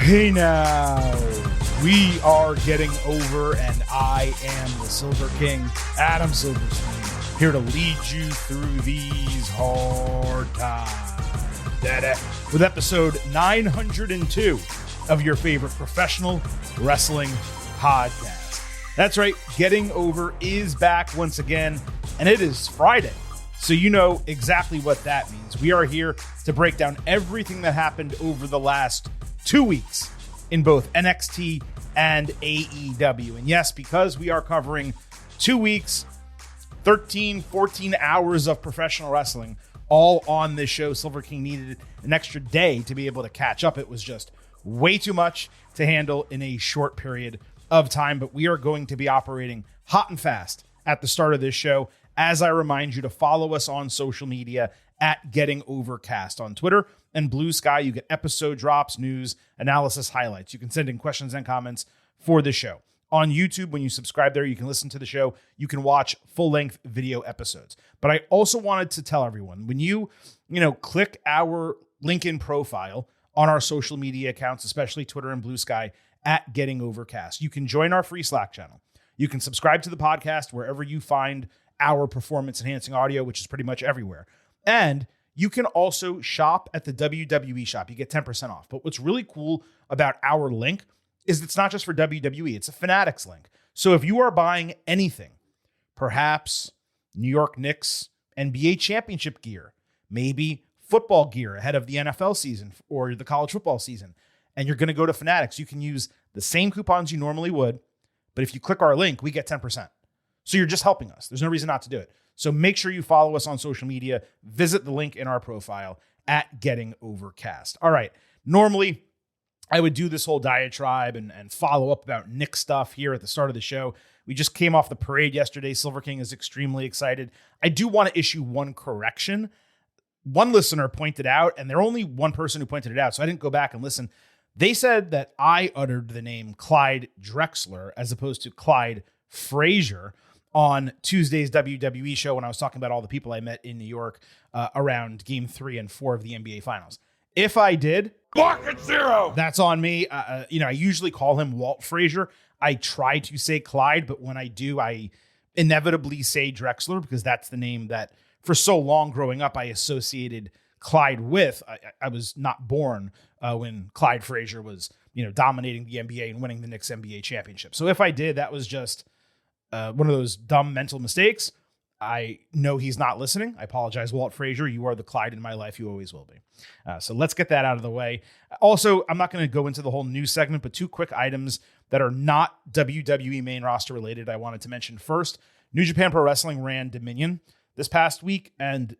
Hey now, we are getting over, and I am the Silver King, Adam Silverstein, here to lead you through these hard times. With episode 902 of your favorite professional wrestling podcast. That's right, Getting Over is back once again, and it is Friday. So you know exactly what that means. We are here to break down everything that happened over the last 2 weeks in both NXT and AEW. And yes, because we are covering 2 weeks, 13, 14 hours of professional wrestling all on this show, Silver King needed an extra day to be able to catch up. It was just way too much to handle in a short period of time, but we are going to be operating hot and fast at the start of this show. As I remind you to follow us on social media at Getting Overcast on Twitter and Blue Sky. You get episode drops, news, analysis, highlights. You can send in questions and comments for the show. On YouTube, when you subscribe there, you can listen to the show. You can watch full-length video episodes. But I also wanted to tell everyone, when you click our LinkedIn profile on our social media accounts, especially Twitter and Blue Sky, at Getting Overcast, you can join our free Slack channel. You can subscribe to the podcast wherever you find our performance-enhancing audio, which is pretty much everywhere. And you can also shop at the WWE shop. You get 10% off. But what's really cool about our link is it's not just for WWE. It's a Fanatics link. So if you are buying anything, perhaps New York Knicks NBA championship gear, maybe football gear ahead of the NFL season or the college football season, and you're going to go to Fanatics, you can use the same coupons you normally would. But if you click our link, we get 10%. So you're just helping us. There's no reason not to do it. So make sure you follow us on social media. Visit the link in our profile at Getting Overcast. All right. Normally, I would do this whole diatribe and follow up about Nick stuff here at the start of the show. We just came off the parade yesterday. Silver King is extremely excited. I do want to issue one correction. One listener pointed out, and they're only one person who pointed it out, so I didn't go back and listen. They said that I uttered the name Clyde Drexler as opposed to Clyde Frazier on Tuesday's WWE show when I was talking about all the people I met in New York around Game 3 and 4 of the NBA Finals. If I did, Market Zero, that's on me. I usually call him Walt Frazier. I try to say Clyde, but when I do, I inevitably say Drexler because that's the name that for so long growing up I associated Clyde with. I was not born when Clyde Frazier was dominating the NBA and winning the Knicks NBA championship. So if I did, that was just one of those dumb mental mistakes. I know he's not listening. I apologize, Walt Frazier. You are the Clyde in my life. You always will be. So let's get that out of the way. Also, I'm not going to go into the whole news segment, but two quick items that are not WWE main roster related I wanted to mention. First, New Japan Pro Wrestling ran Dominion this past week, and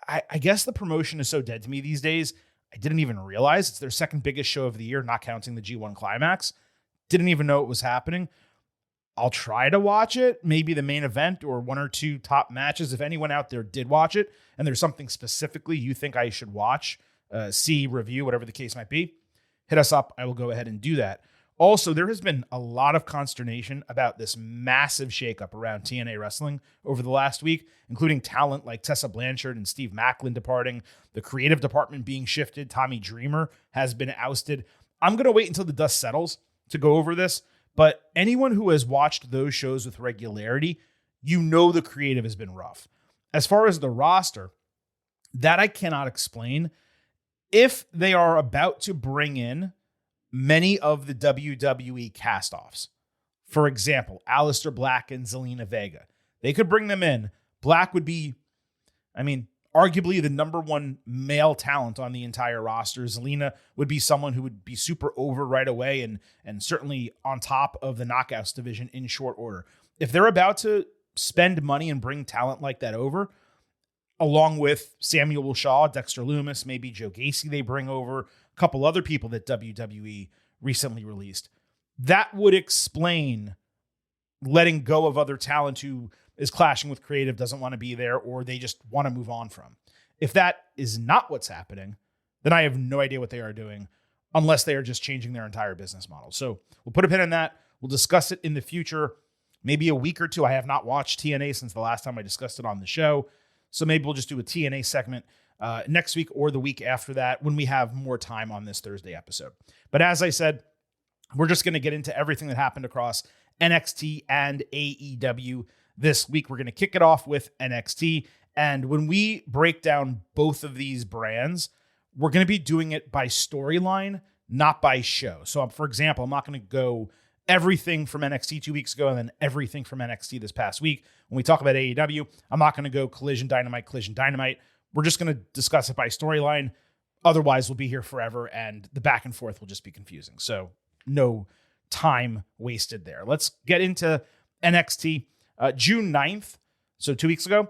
I guess the promotion is so dead to me these days, I didn't even realize it's their second biggest show of the year, not counting the G1 Climax. Didn't even know it was happening. I'll try to watch it, maybe the main event or one or two top matches. If anyone out there did watch it and there's something specifically you think I should watch, see, review, whatever the case might be, hit us up. I will go ahead and do that. Also, there has been a lot of consternation about this massive shakeup around TNA Wrestling over the last week, including talent like Tessa Blanchard and Steve Macklin departing, the creative department being shifted, Tommy Dreamer has been ousted. I'm going to wait until the dust settles to go over this. But anyone who has watched those shows with regularity, the creative has been rough. As far as the roster, that I cannot explain. If they are about to bring in many of the WWE cast-offs, for example, Aleister Black and Zelina Vega, they could bring them in. Black would be, arguably the number one male talent on the entire roster. Zelina would be someone who would be super over right away and certainly on top of the Knockouts division in short order. If they're about to spend money and bring talent like that over, along with Samuel Shaw, Dexter Lumis, maybe Joe Gacy they bring over, a couple other people that WWE recently released, that would explain letting go of other talent who is clashing with creative, doesn't want to be there, or they just want to move on from. If that is not what's happening, then I have no idea what they are doing unless they are just changing their entire business model. So we'll put a pin in that. We'll discuss it in the future, maybe a week or two. I have not watched TNA since the last time I discussed it on the show. So maybe we'll just do a TNA segment next week or the week after that when we have more time on this Thursday episode. But as I said, we're just going to get into everything that happened across NXT and AEW this week. We're going to kick it off with NXT. And when we break down both of these brands, we're going to be doing it by storyline, not by show. So, for example, I'm not going to go everything from NXT 2 weeks ago and then everything from NXT this past week. When we talk about AEW, I'm not going to go Collision Dynamite. We're just going to discuss it by storyline. Otherwise, we'll be here forever and the back and forth will just be confusing. So no time wasted there. Let's get into NXT. June 9th, so 2 weeks ago,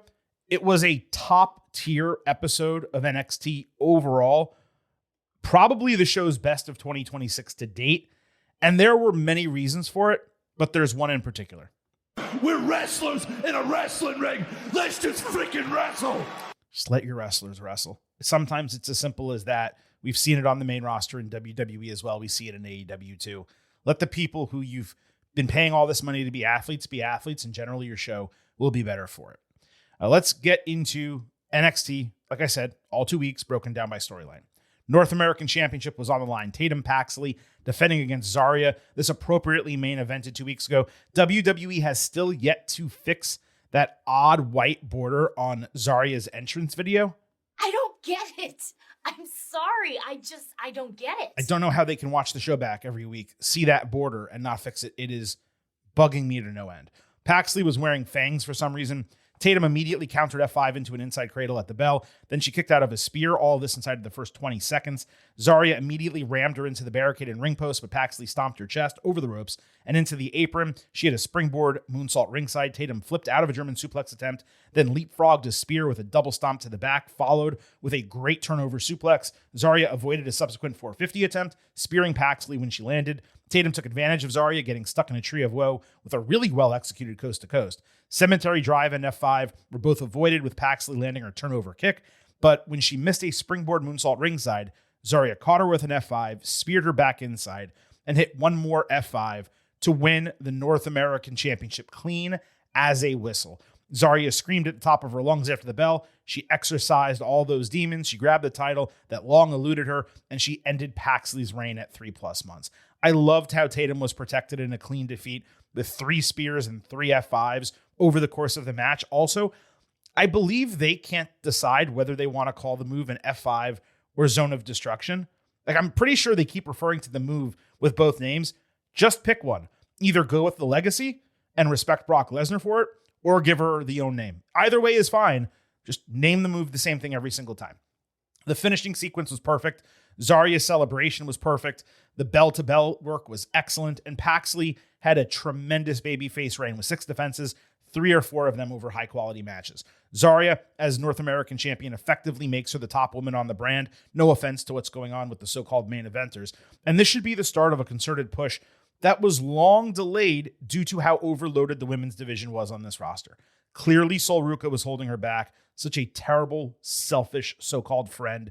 it was a top tier episode of NXT overall. Probably the show's best of 2026 to date. And there were many reasons for it, but there's one in particular. We're wrestlers in a wrestling ring. Let's just freaking wrestle. Just let your wrestlers wrestle. Sometimes it's as simple as that. We've seen it on the main roster in WWE as well. We see it in AEW too. Let the people who you've been paying all this money to be athletes, and generally your show will be better for it. Let's get into NXT. Like I said, all 2 weeks broken down by storyline. North American Championship was on the line. Tatum Paxley defending against Zarya. This appropriately main evented 2 weeks ago. WWE has still yet to fix that odd white border on Zarya's entrance video. I don't get it. I'm sorry. I don't get it. I don't know how they can watch the show back every week, see that border, and not fix it. It is bugging me to no end. Paxley was wearing fangs for some reason. Tatum immediately countered F5 into an inside cradle at the bell. Then she kicked out of a spear, all of this inside of the first 20 seconds. Zarya immediately rammed her into the barricade and ring post, but Paxley stomped her chest over the ropes and into the apron. She had a springboard moonsault ringside. Tatum flipped out of a German suplex attempt, then leapfrogged a spear with a double stomp to the back, followed with a great turnover suplex. Zarya avoided a subsequent 450 attempt, spearing Paxley when she landed. Tatum took advantage of Zarya getting stuck in a tree of woe with a really well-executed coast-to-coast. Cemetery Drive and F5 were both avoided with Paxley landing her turnover kick, but when she missed a springboard moonsault ringside, Zarya caught her with an F5, speared her back inside, and hit one more F5 to win the North American Championship clean as a whistle. Zarya screamed at the top of her lungs after the bell. She exorcised all those demons. She grabbed the title that long eluded her, and she ended Paxley's reign at 3+ months. I loved how Tatum was protected in a clean defeat with 3 spears and 3 F5s over the course of the match. Also, I believe they can't decide whether they want to call the move an F5 or Zone of Destruction. Like, I'm pretty sure they keep referring to the move with both names. Just pick one. Either go with the legacy and respect Brock Lesnar for it, or give her the own name. Either way is fine. Just name the move the same thing every single time. The finishing sequence was perfect. Zarya's celebration was perfect. The bell-to-bell work was excellent. And Paxley had a tremendous babyface reign with 6 defenses, 3 or 4 of them over high-quality matches. Zarya, as North American champion, effectively makes her the top woman on the brand. No offense to what's going on with the so-called main eventers. And this should be the start of a concerted push that was long delayed due to how overloaded the women's division was on this roster. Clearly, Sol Ruca was holding her back. Such a terrible, selfish, so-called friend.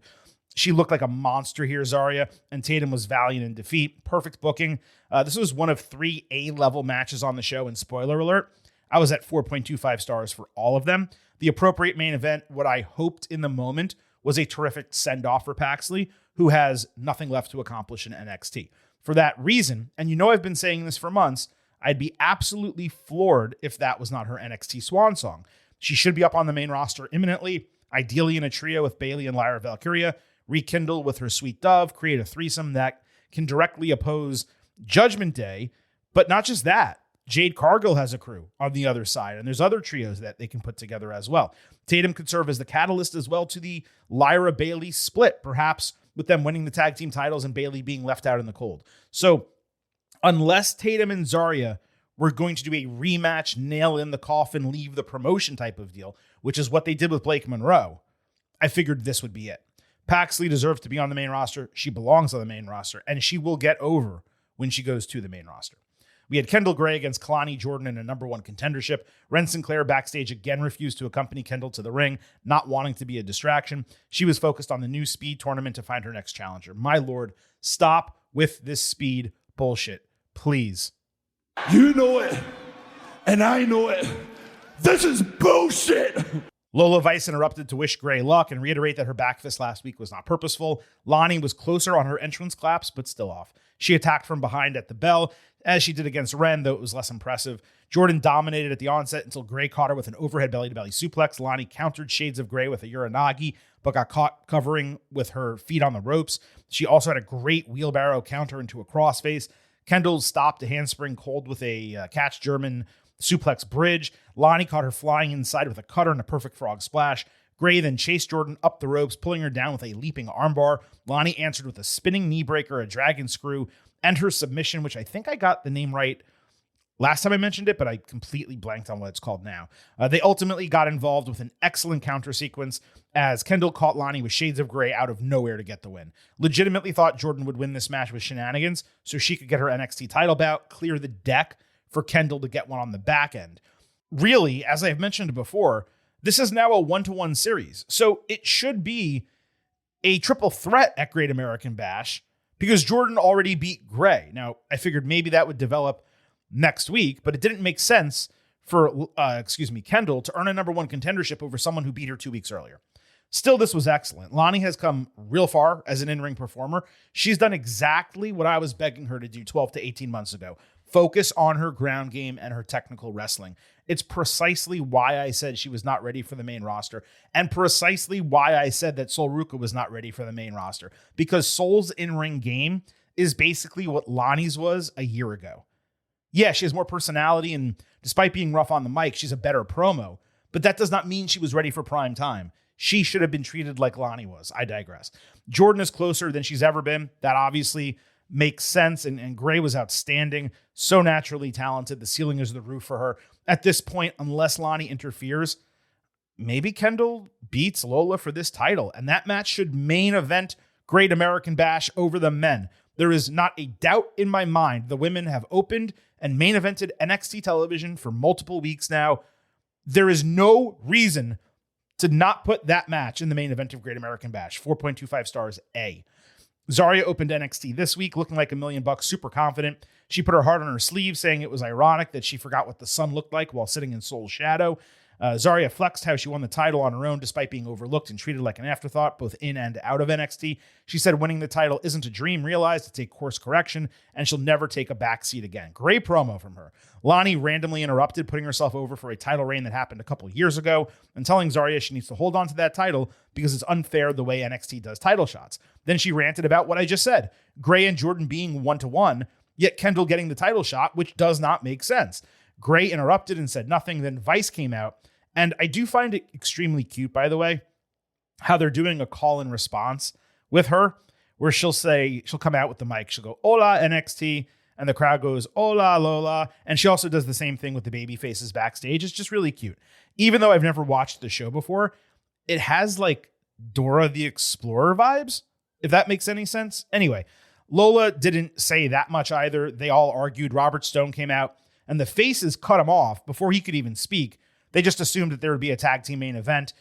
She looked like a monster here, Zarya, and Tatum was valiant in defeat. Perfect booking. This was one of 3 A-level matches on the show, and spoiler alert, I was at 4.25 stars for all of them. The appropriate main event, what I hoped in the moment, was a terrific send-off for Paxley, who has nothing left to accomplish in NXT. For that reason, and you know I've been saying this for months, I'd be absolutely floored if that was not her NXT swan song. She should be up on the main roster imminently, ideally in a trio with Bayley and Lyra Valkyria, rekindle with her Sweet Dove, create a threesome that can directly oppose Judgment Day. But not just that, Jade Cargill has a crew on the other side, and there's other trios that they can put together as well. Tatum could serve as the catalyst as well to the Lyra-Bayley split, perhaps with them winning the tag team titles and Bayley being left out in the cold. So unless Tatum and Zarya were going to do a rematch, nail in the coffin, leave the promotion type of deal, which is what they did with Blake Monroe, I figured this would be it. Paxley deserves to be on the main roster. She belongs on the main roster, and she will get over when she goes to the main roster. We had Kendall Gray against Kalani Jordan in a number 1 contendership. Ren Sinclair backstage again refused to accompany Kendall to the ring, not wanting to be a distraction. She was focused on the new speed tournament to find her next challenger. My lord, stop with this speed bullshit, please. You know it, and I know it. This is bullshit. Lola Vice interrupted to wish Gray luck and reiterate that her back fist last week was not purposeful. Lonnie was closer on her entrance claps, but still off. She attacked from behind at the bell, as she did against Ren, though it was less impressive. Jordan dominated at the onset until Gray caught her with an overhead belly-to-belly suplex. Lonnie countered Shades of Gray with a Uranagi, but got caught covering with her feet on the ropes. She also had a great wheelbarrow counter into a crossface. Kendall stopped a handspring hold with a catch German suplex bridge. Lonnie caught her flying inside with a cutter and a perfect frog splash. Gray then chased Jordan up the ropes, pulling her down with a leaping armbar. Lonnie answered with a spinning knee breaker, a dragon screw, and her submission, which I think I got the name right last time I mentioned it, but I completely blanked on what it's called now. They ultimately got involved with an excellent counter sequence as Kendall caught Lonnie with Shades of Gray out of nowhere to get the win. Legitimately thought Jordan would win this match with shenanigans so she could get her NXT title bout, clear the deck for Kendall to get one on the back end. Really, as I've mentioned before, this is now a 1-to-1 series, so it should be a triple threat at Great American Bash because Jordan already beat Gray. Now, I figured maybe that would develop next week, but it didn't make sense for, Kendall to earn a number one contendership over someone who beat her 2 weeks earlier. Still, this was excellent. Lonnie has come real far as an in-ring performer. She's done exactly what I was begging her to do 12 to 18 months ago. Focus on her ground game and her technical wrestling. It's precisely why I said she was not ready for the main roster, and precisely why I said that Sol Ruca was not ready for the main roster, because Sol's in-ring game is basically what Lonnie's was a year ago. Yeah, she has more personality, and despite being rough on the mic, she's a better promo, but that does not mean she was ready for prime time. She should have been treated like Lonnie was. I digress. Jordan is closer than she's ever been. That obviously makes sense, and Gray was outstanding, so naturally talented. The ceiling is the roof for her. At this point, unless Lonnie interferes, maybe Kendall beats Lola for this title, and that match should main event Great American Bash over the men. There is not a doubt in my mind the women have opened and main evented NXT television for multiple weeks now. There is no reason to not put that match in the main event of Great American Bash. 4.25 stars A. Zarya opened NXT this week looking like $1 million, super confident. She put her heart on her sleeve, saying it was ironic that she forgot what the sun looked like while sitting in Sol's shadow. Zarya flexed how she won the title on her own despite being overlooked and treated like an afterthought, both in and out of NXT. She said winning the title isn't a dream realized, it's a course correction, and she'll never take a backseat again. Great promo from her. Lonnie randomly interrupted, putting herself over for a title reign that happened a couple years ago, and telling Zarya she needs to hold on to that title because it's unfair the way NXT does title shots. Then she ranted about what I just said, Gray and Jordan being 1-to-1, yet Kendall getting the title shot, which does not make sense. Gray interrupted and said nothing. Then Vice came out. And I do find it extremely cute, by the way, how they're doing a call and response with her, where she'll come out with the mic. She'll go, "Hola, NXT." And the crowd goes, "Hola, Lola." And she also does the same thing with the baby faces backstage. It's just really cute. Even though I've never watched the show before, it has like Dora the Explorer vibes, if that makes any sense. Anyway, Lola didn't say that much either. They all argued. Robert Stone came out and the faces cut him off before he could even speak. They just assumed that there would be a tag team main event.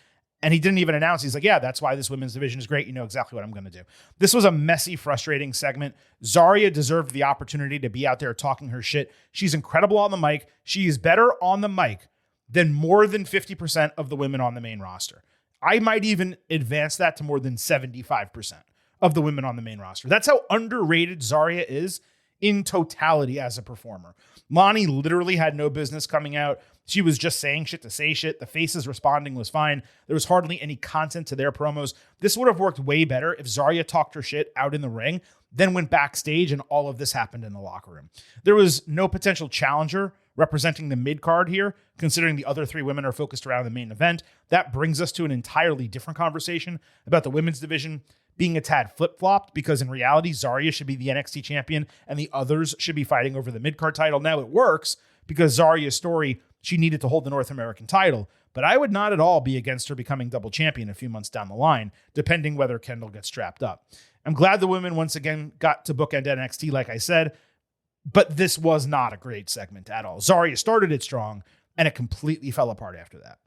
And he didn't even announce. He's like, yeah, that's why this women's division is great. You know exactly what I'm going to do. This was a messy, frustrating segment. Zarya deserved the opportunity to be out there talking her shit. She's incredible on the mic. She is better on the mic than more than 50% of the women on the main roster. I might even advance that to more than 75% of the women on the main roster. That's how underrated Zarya is in totality as a performer. Lonnie literally had no business coming out. She was just saying shit to say shit. The faces responding was fine. There was hardly any content to their promos. This would have worked way better if Zarya talked her shit out in the ring, then went backstage and all of this happened in the locker room. There was no potential challenger representing the mid-card here, considering the other three women are focused around the main event. That brings us to an entirely different conversation about the women's division being a tad flip-flopped, because in reality, Zarya should be the NXT champion and the others should be fighting over the mid-card title. Now it works because Zarya's story, she needed to hold the North American title, but I would not at all be against her becoming double champion a few months down the line, depending whether Kendall gets strapped up. I'm glad the women once again got to bookend NXT, like I said, but this was not a great segment at all. Zarya started it strong, and it completely fell apart after that.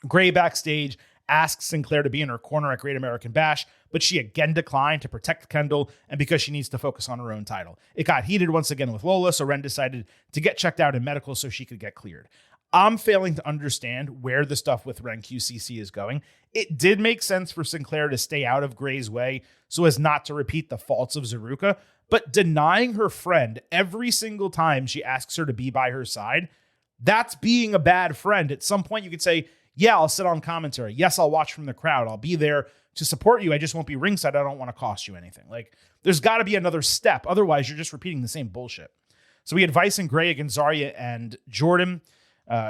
Gray backstage asked Sinclair to be in her corner at Great American Bash, but she again declined to protect Kendall and because she needs to focus on her own title. It got heated once again with Lola, so Ren decided to get checked out in medical so she could get cleared. I'm failing to understand where the stuff with Ren QCC is going. It did make sense for Sinclair to stay out of Gray's way so as not to repeat the faults of Zaruka, but denying her friend every single time she asks her to be by her side, that's being a bad friend. At some point you could say, yeah, I'll sit on commentary. Yes, I'll watch from the crowd. I'll be there to support you. I just won't be ringside. I don't want to cost you anything. Like, there's got to be another step. Otherwise, you're just repeating the same bullshit. So we had Vice and Gray against Zarya and Jordan.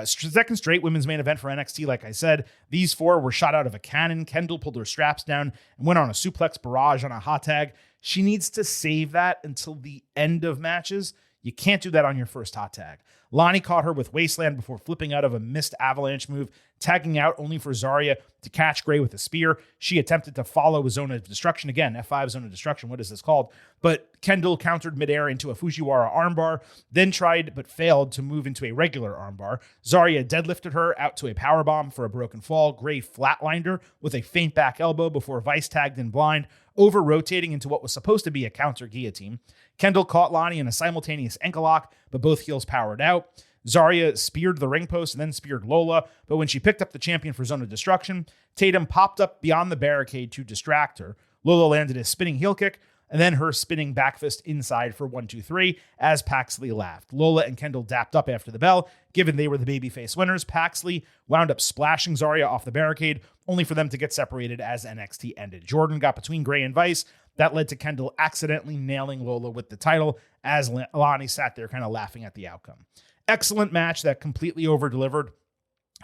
Second straight women's main event for NXT. Like I said, these four were shot out of a cannon. Kendall pulled her straps down and went on a suplex barrage on a hot tag. She needs to save that until the end of matches. You can't do that on your first hot tag. Lonnie caught her with Wasteland before flipping out of a missed avalanche move, tagging out only for Zarya to catch Gray with a spear. She attempted to follow a zone of destruction. Again, F5 zone of destruction. What is this called? But Kendall countered midair into a Fujiwara armbar, then tried but failed to move into a regular armbar. Zarya deadlifted her out to a powerbomb for a broken fall. Gray flatlined her with a feint back elbow before Vice tagged in blind, over-rotating into what was supposed to be a counter guillotine. Kendall caught Lonnie in a simultaneous ankle lock, but both heels powered out. Zarya speared the ring post and then speared Lola, but when she picked up the champion for Zone of Destruction, Tatum popped up beyond the barricade to distract her. Lola landed a spinning heel kick, and then her spinning back fist inside for 1-2-3 as Paxley laughed. Lola and Kendall dapped up after the bell. Given they were the babyface winners, Paxley wound up splashing Zarya off the barricade, only for them to get separated as NXT ended. Jordan got between Gray and Vice. That led to Kendall accidentally nailing Lola with the title as Lonnie sat there kind of laughing at the outcome. Excellent match that completely over-delivered.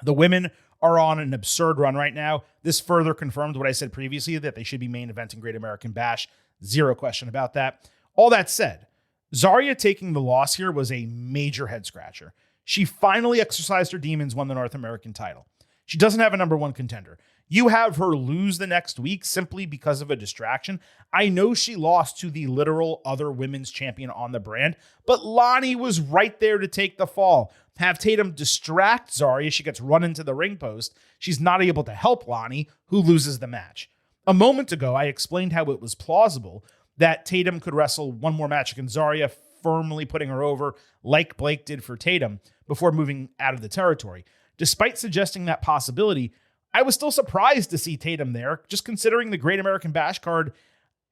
The women are on an absurd run right now. This further confirmed what I said previously, that they should be main eventing Great American Bash. Zero question about that. All that said, Zarya taking the loss here was a major head scratcher. She finally exercised her demons, won the North American title. She doesn't have a number one contender. You have her lose the next week simply because of a distraction. I know she lost to the literal other women's champion on the brand, but Lonnie was right there to take the fall. Have Tatum distract Zarya. She gets run into the ring post. She's not able to help Lonnie, who loses the match. A moment ago, I explained how it was plausible that Tatum could wrestle one more match against Zarya, firmly putting her over like Blake did for Tatum before moving out of the territory. Despite suggesting that possibility, I was still surprised to see Tatum there, just considering the Great American Bash card.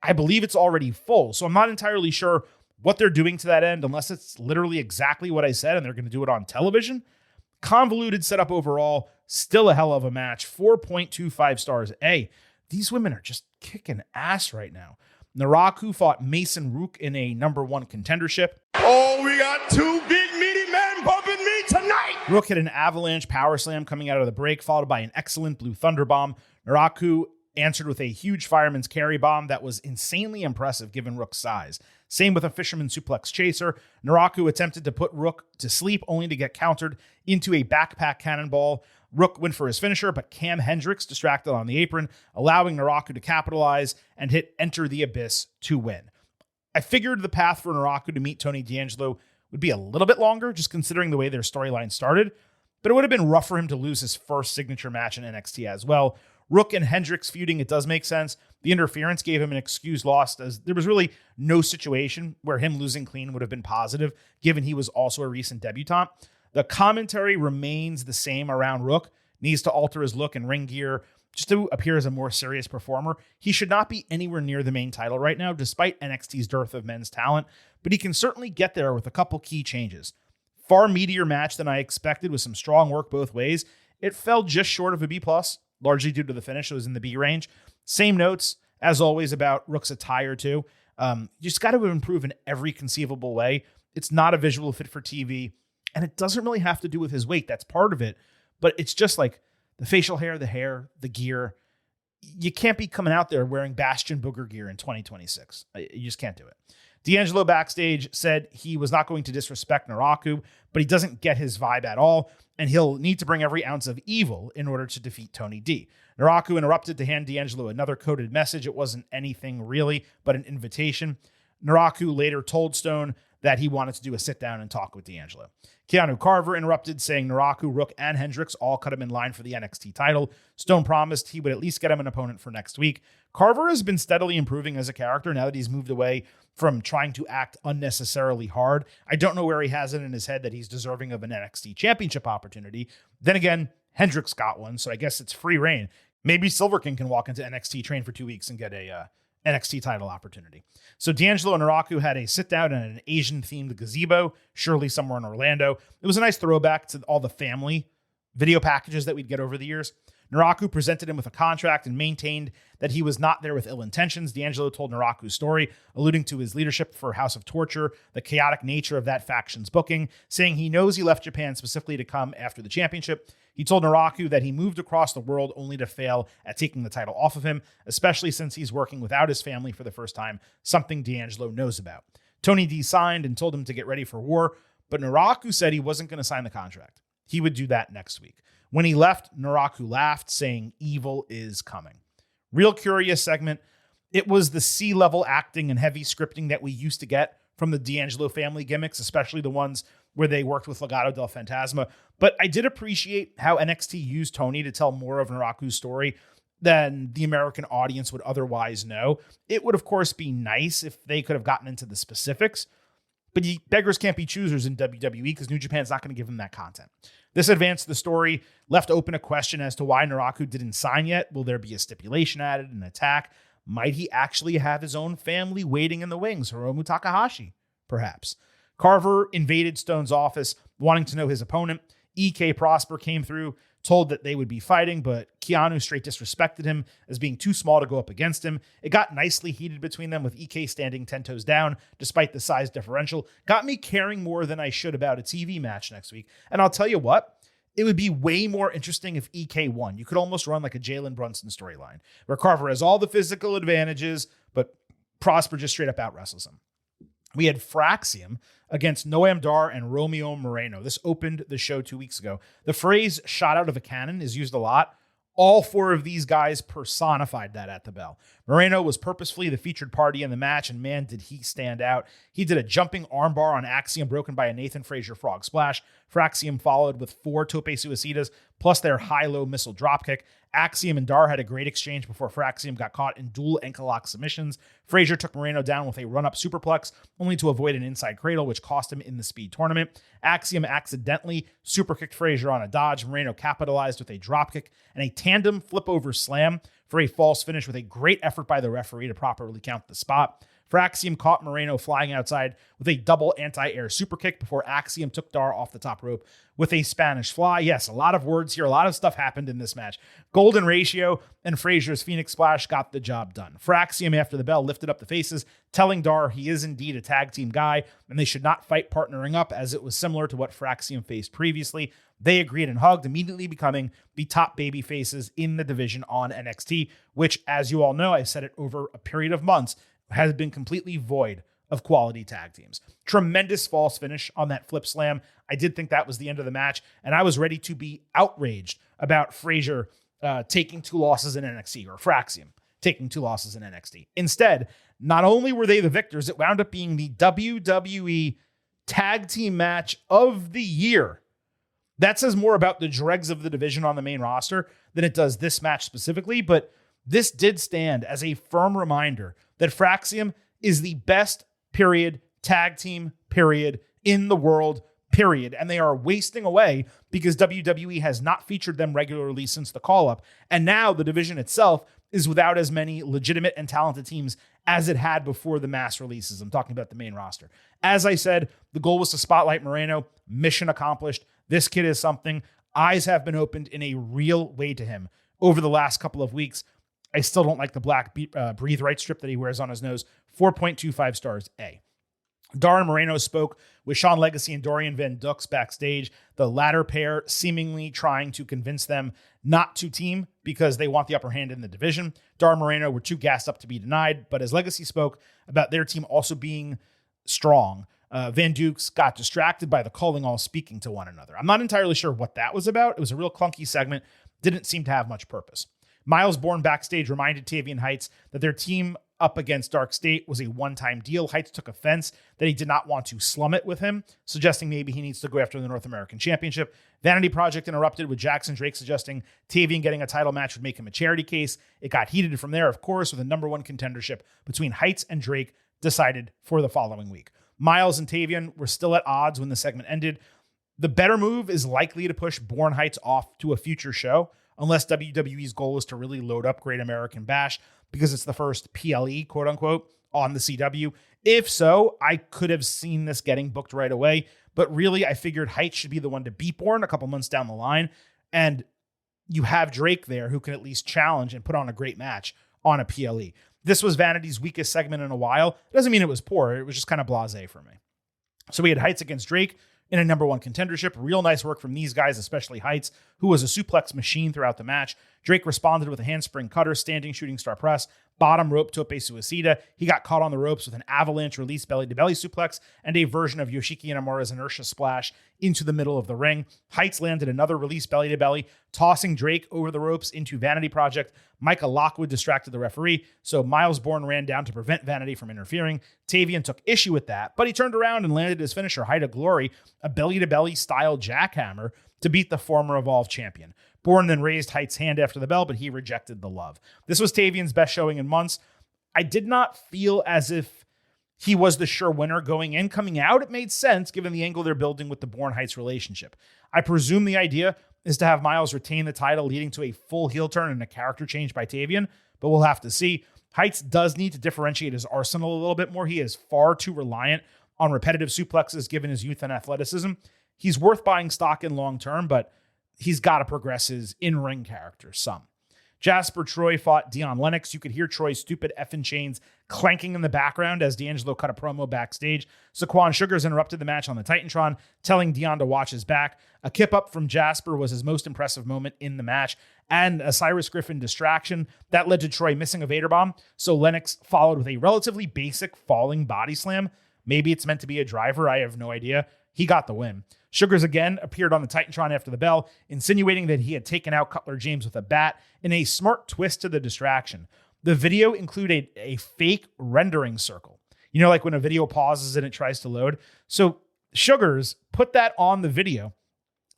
I believe it's already full, so I'm not entirely sure what they're doing to that end, unless it's literally exactly what I said and they're going to do it on television. Convoluted setup overall, still a hell of a match, 4.25 stars. Hey, these women are just kicking ass right now. Naraku fought Mason Rook in a number one contendership. Oh, we got two big meaty men bumping me tonight. Rook hit an avalanche power slam coming out of the break, followed by an excellent blue thunder bomb. Naraku answered with a huge fireman's carry bomb that was insanely impressive given Rook's size. Same with a fisherman suplex chaser. Naraku attempted to put Rook to sleep, only to get countered into a backpack cannonball. Rook went for his finisher, but Cam Hendricks distracted on the apron, allowing Naraku to capitalize and hit Enter the Abyss to win. I figured the path for Naraku to meet Tony D'Angelo would be a little bit longer, just considering the way their storyline started, but it would have been rough for him to lose his first signature match in NXT as well. Rook and Hendricks feuding, it does make sense. The interference gave him an excused loss, as there was really no situation where him losing clean would have been positive, given he was also a recent debutant. The commentary remains the same around Rook, needs to alter his look and ring gear just to appear as a more serious performer. He should not be anywhere near the main title right now, despite NXT's dearth of men's talent, but he can certainly get there with a couple key changes. Far meatier match than I expected with some strong work both ways. It fell just short of a B+, largely due to the finish. It was in the B range. Same notes, as always, about Rook's attire too. You just got to improve in every conceivable way. It's not a visual fit for TV, and it doesn't really have to do with his weight. That's part of it, but it's just like the facial hair, the gear. You can't be coming out there wearing Bastion Booger gear in 2026. You just can't do it. D'Angelo backstage said he was not going to disrespect Naraku, but he doesn't get his vibe at all, and he'll need to bring every ounce of evil in order to defeat Tony D. Naraku interrupted to hand D'Angelo another coded message. It wasn't anything really, but an invitation. Naraku later told Stone that he wanted to do a sit down and talk with D'Angelo. Keanu Carver interrupted, saying Naraku, Rook, and Hendricks all cut him in line for the NXT title. Stone promised he would at least get him an opponent for next week. Carver has been steadily improving as a character now that he's moved away from trying to act unnecessarily hard. I don't know where he has it in his head that he's deserving of an NXT championship opportunity. Then again, Hendricks got one, so I guess it's free reign. Maybe Silver King can walk into NXT, train for 2 weeks, and get a NXT title opportunity. So D'Angelo and Naraku had a sit-down in an Asian-themed gazebo, surely somewhere in Orlando. It was a nice throwback to all the family video packages that we'd get over the years. Naraku presented him with a contract and maintained that he was not there with ill intentions. D'Angelo told Naraku's story, alluding to his leadership for House of Torture, the chaotic nature of that faction's booking, saying he knows he left Japan specifically to come after the championship. He told Naraku that he moved across the world only to fail at taking the title off of him, especially since he's working without his family for the first time, something D'Angelo knows about. Tony D signed and told him to get ready for war, but Naraku said he wasn't going to sign the contract. He would do that next week. When he left, Naraku laughed, saying, "Evil is coming." Real curious segment. It was the C-level acting and heavy scripting that we used to get from the D'Angelo family gimmicks, especially the ones where they worked with Legado del Fantasma. But I did appreciate how NXT used Tony to tell more of Naraku's story than the American audience would otherwise know. It would, of course, be nice if they could have gotten into the specifics, but beggars can't be choosers in WWE because New Japan's not going to give them that content. This advanced the story, left open a question as to why Naraku didn't sign yet. Will there be a stipulation added, an attack? Might he actually have his own family waiting in the wings? Hiromu Takahashi, perhaps. Carver invaded Stone's office, wanting to know his opponent. EK Prosper came through, told that they would be fighting, but Keanu straight disrespected him as being too small to go up against him. It got nicely heated between them, with EK standing 10 toes down despite the size differential. Got me caring more than I should about a TV match next week. And I'll tell you what, it would be way more interesting if EK won. You could almost run like a Jalen Brunson storyline, where Carver has all the physical advantages, but Prosper just straight up out-wrestles him. We had Fraxium against Noam Dar and Romeo Moreno. This opened the show 2 weeks ago. The phrase "shot out of a cannon" is used a lot. All four of these guys personified that at the bell. Moreno was purposefully the featured party in the match, and man, did he stand out. He did a jumping armbar on Axiom, broken by a Nathan Frazier frog splash. Fraxium followed with 4 tope suicidas, plus their high-low missile dropkick. Axiom and Dar had a great exchange before Fraxium got caught in dual ankle lock submissions. Frazier took Moreno down with a run-up superplex, only to avoid an inside cradle, which cost him in the speed tournament. Axiom accidentally superkicked Frazier on a dodge. Moreno capitalized with a dropkick and a tandem flip-over slam for a false finish, with a great effort by the referee to properly count the spot. Fraxium caught Moreno flying outside with a double anti-air superkick before Axiom took Dar off the top rope with a Spanish fly. Yes, a lot of words here. A lot of stuff happened in this match. Golden Ratio and Frazier's Phoenix Splash got the job done. Fraxium, after the bell, lifted up the faces, telling Dar he is indeed a tag team guy and they should not fight partnering up, as it was similar to what Fraxium faced previously. They agreed and hugged, immediately becoming the top baby faces in the division on NXT, which, as you all know, I've said it over a period of months, has been completely void of quality tag teams. Tremendous false finish on that flip slam. I did think that was the end of the match, and I was ready to be outraged about Frazier taking 2 losses in NXT, or Fraxium taking 2 losses in NXT. Instead, not only were they the victors, it wound up being the WWE Tag Team Match of the Year. That says more about the dregs of the division on the main roster than it does this match specifically, but this did stand as a firm reminder that Fraxium is the best, period, tag team, period, in the world, period. And they are wasting away because WWE has not featured them regularly since the call-up. And now the division itself is without as many legitimate and talented teams as it had before the mass releases. I'm talking about the main roster. As I said, the goal was to spotlight Moreno. Mission accomplished. This kid is something. Eyes have been opened in a real way to him over the last couple of weeks. I still don't like the black breathe right strip that he wears on his nose. 4.25 stars, A. Dar and Moreno spoke with Sean Legacy and Dorian Van Dux backstage, the latter pair seemingly trying to convince them not to team because they want the upper hand in the division. Dar and Moreno were too gassed up to be denied, but as Legacy spoke about their team also being strong, Van Dukes got distracted by the calling all speaking to one another. I'm not entirely sure what that was about. It was a real clunky segment. Didn't seem to have much purpose. Miles Bourne backstage reminded Tavian Heights that their team up against Dark State was a one-time deal. Heights took offense that he did not want to slum it with him, suggesting maybe he needs to go after the North American Championship. Vanity Project interrupted with Jackson Drake suggesting Tavian getting a title match would make him a charity case. It got heated from there, of course, with a number 1 contendership between Heights and Drake decided for the following week. Miles and Tavian were still at odds when the segment ended. The better move is likely to push Bourne Heights off to a future show, unless WWE's goal is to really load up Great American Bash because it's the first PLE, quote unquote, on the CW. If so, I could have seen this getting booked right away, but really I figured Heights should be the one to beat Bourne a couple months down the line, and you have Drake there who can at least challenge and put on a great match on a PLE. This was Vanity's weakest segment in a while. It doesn't mean it was poor. It was just kind of blasé for me. So we had Heights against Drake in a number one contendership. Real nice work from these guys, especially Heights, who was a suplex machine throughout the match. Drake responded with a handspring cutter, standing shooting star press, bottom rope tope suicida. He got caught on the ropes with an avalanche release belly-to-belly suplex and a version of Yoshiki Inamura's inertia splash into the middle of the ring. Heights landed another release belly-to-belly, tossing Drake over the ropes into Vanity Project. Micah Lockwood distracted the referee, so Miles Bourne ran down to prevent Vanity from interfering. Tavian took issue with that, but he turned around and landed his finisher, Height of Glory, a belly-to-belly style jackhammer, to beat the former Evolve champion. Bourne then raised Heights' hand after the bell, but he rejected the love. This was Tavian's best showing in months. I did not feel as if he was the sure winner going in. Coming out, it made sense given the angle they're building with the Bourne Heights relationship. I presume the idea is to have Miles retain the title, leading to a full heel turn and a character change by Tavian, but we'll have to see. Heights does need to differentiate his arsenal a little bit more. He is far too reliant on repetitive suplexes given his youth and athleticism. He's worth buying stock in long term, but he's got to progress his in-ring character some. Jasper Troy fought Dion Lennox. You could hear Troy's stupid effing chains clanking in the background as D'Angelo cut a promo backstage. Saquon Sugars interrupted the match on the Titantron, telling Dion to watch his back. A kip up from Jasper was his most impressive moment in the match, and a Cyrus Griffin distraction that led to Troy missing a Vader bomb. So Lennox followed with a relatively basic falling body slam. Maybe it's meant to be a driver. I have no idea. He got the win. Sugars again appeared on the Titantron after the bell, insinuating that he had taken out Cutler James with a bat in a smart twist to the distraction. The video included a fake rendering circle. You know, like when a video pauses and it tries to load. So Sugars put that on the video.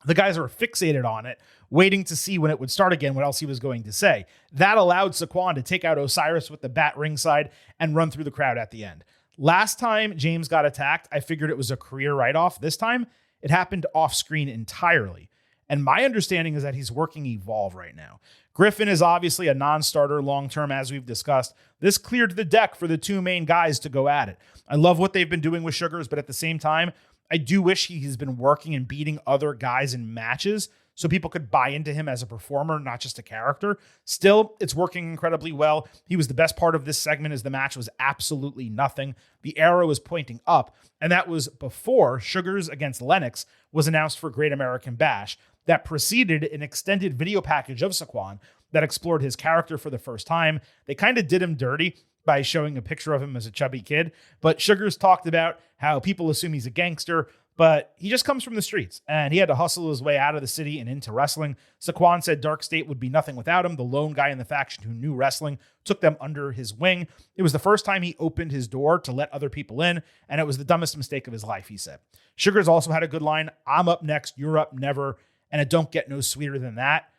The guys were fixated on it, waiting to see when it would start again, what else he was going to say. That allowed Saquon to take out Osiris with the bat ringside and run through the crowd at the end. Last time James got attacked, I figured it was a career write-off. This time, it happened off-screen entirely. And my understanding is that he's working Evolve right now. Griffin is obviously a non-starter long-term, as we've discussed. This cleared the deck for the two main guys to go at it. I love what they've been doing with Sugars, but at the same time, I do wish he has been working and beating other guys in matches so people could buy into him as a performer, not just a character. Still, it's working incredibly well. He was the best part of this segment as the match was absolutely nothing. The arrow was pointing up, and that was before Sugars against Lennox was announced for Great American Bash. That preceded an extended video package of Saquon that explored his character for the first time. They kind of did him dirty by showing a picture of him as a chubby kid, but Sugars talked about how people assume he's a gangster, but he just comes from the streets, and he had to hustle his way out of the city and into wrestling. Saquon said Dark State would be nothing without him. The lone guy in the faction who knew wrestling took them under his wing. It was the first time he opened his door to let other people in, and it was the dumbest mistake of his life, he said. Sugars also had a good line, "I'm up next, you're up never, and it don't get no sweeter than that."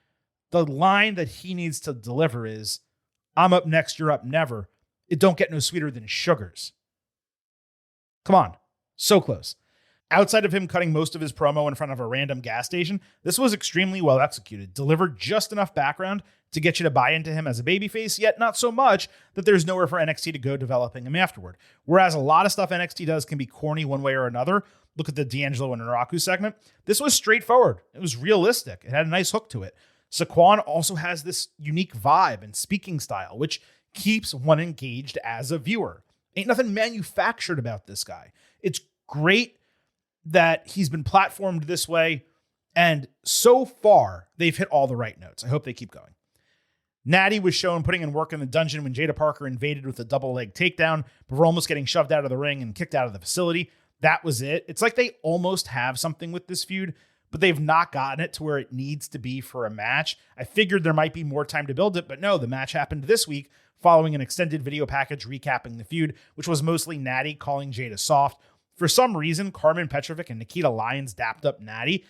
The line that he needs to deliver is, "I'm up next, you're up never. It don't get no sweeter than Sugars." Come on. So close. Outside of him cutting most of his promo in front of a random gas station, this was extremely well executed, delivered just enough background to get you to buy into him as a babyface, yet not so much that there's nowhere for NXT to go developing him afterward. Whereas a lot of stuff NXT does can be corny one way or another. Look at the D'Angelo and Naraku segment. This was straightforward. It was realistic. It had a nice hook to it. Saquon also has this unique vibe and speaking style, which keeps one engaged as a viewer. Ain't nothing manufactured about this guy. It's great that he's been platformed this way, and so far, they've hit all the right notes. I hope they keep going. Natty was shown putting in work in the dungeon when Jada Parker invaded with a double leg takedown, before almost getting shoved out of the ring and kicked out of the facility. That was it. It's like they almost have something with this feud, but they've not gotten it to where it needs to be for a match. I figured there might be more time to build it, but no, the match happened this week following an extended video package recapping the feud, which was mostly Natty calling Jada soft. For some reason, Carmen Petrovic and Nikita Lyons dapped up Natty.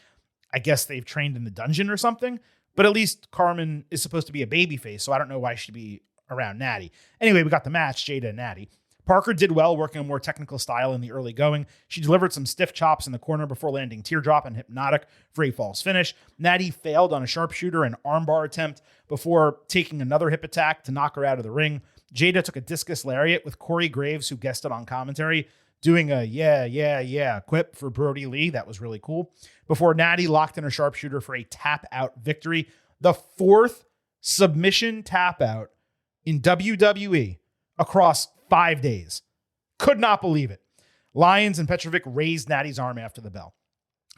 I guess they've trained in the dungeon or something, but at least Carmen is supposed to be a babyface, so I don't know why she'd be around Natty. Anyway, we got the match, Jada and Natty. Parker did well working a more technical style in the early going. She delivered some stiff chops in the corner before landing teardrop and hypnotic for a false finish. Natty failed on a sharpshooter and armbar attempt before taking another hip attack to knock her out of the ring. Jada took a discus lariat with Corey Graves, who guested on commentary, doing a yeah quip for Brody Lee. That was really cool. Before Natty locked in her sharpshooter for a tap out victory. The fourth submission tap out in WWE across 5 days. Could not believe it. Lyons and Petrovic raised Natty's arm after the bell.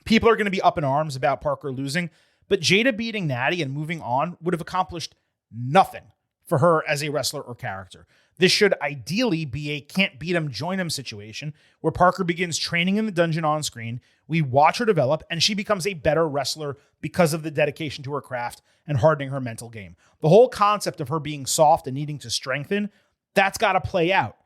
People are going to be up in arms about Parker losing, but Jada beating Natty and moving on would have accomplished nothing for her as a wrestler or character. This should ideally be a can't beat him, join him situation where Parker begins training in the dungeon on screen. We watch her develop and she becomes a better wrestler because of the dedication to her craft and hardening her mental game. The whole concept of her being soft and needing to strengthen, that's got to play out.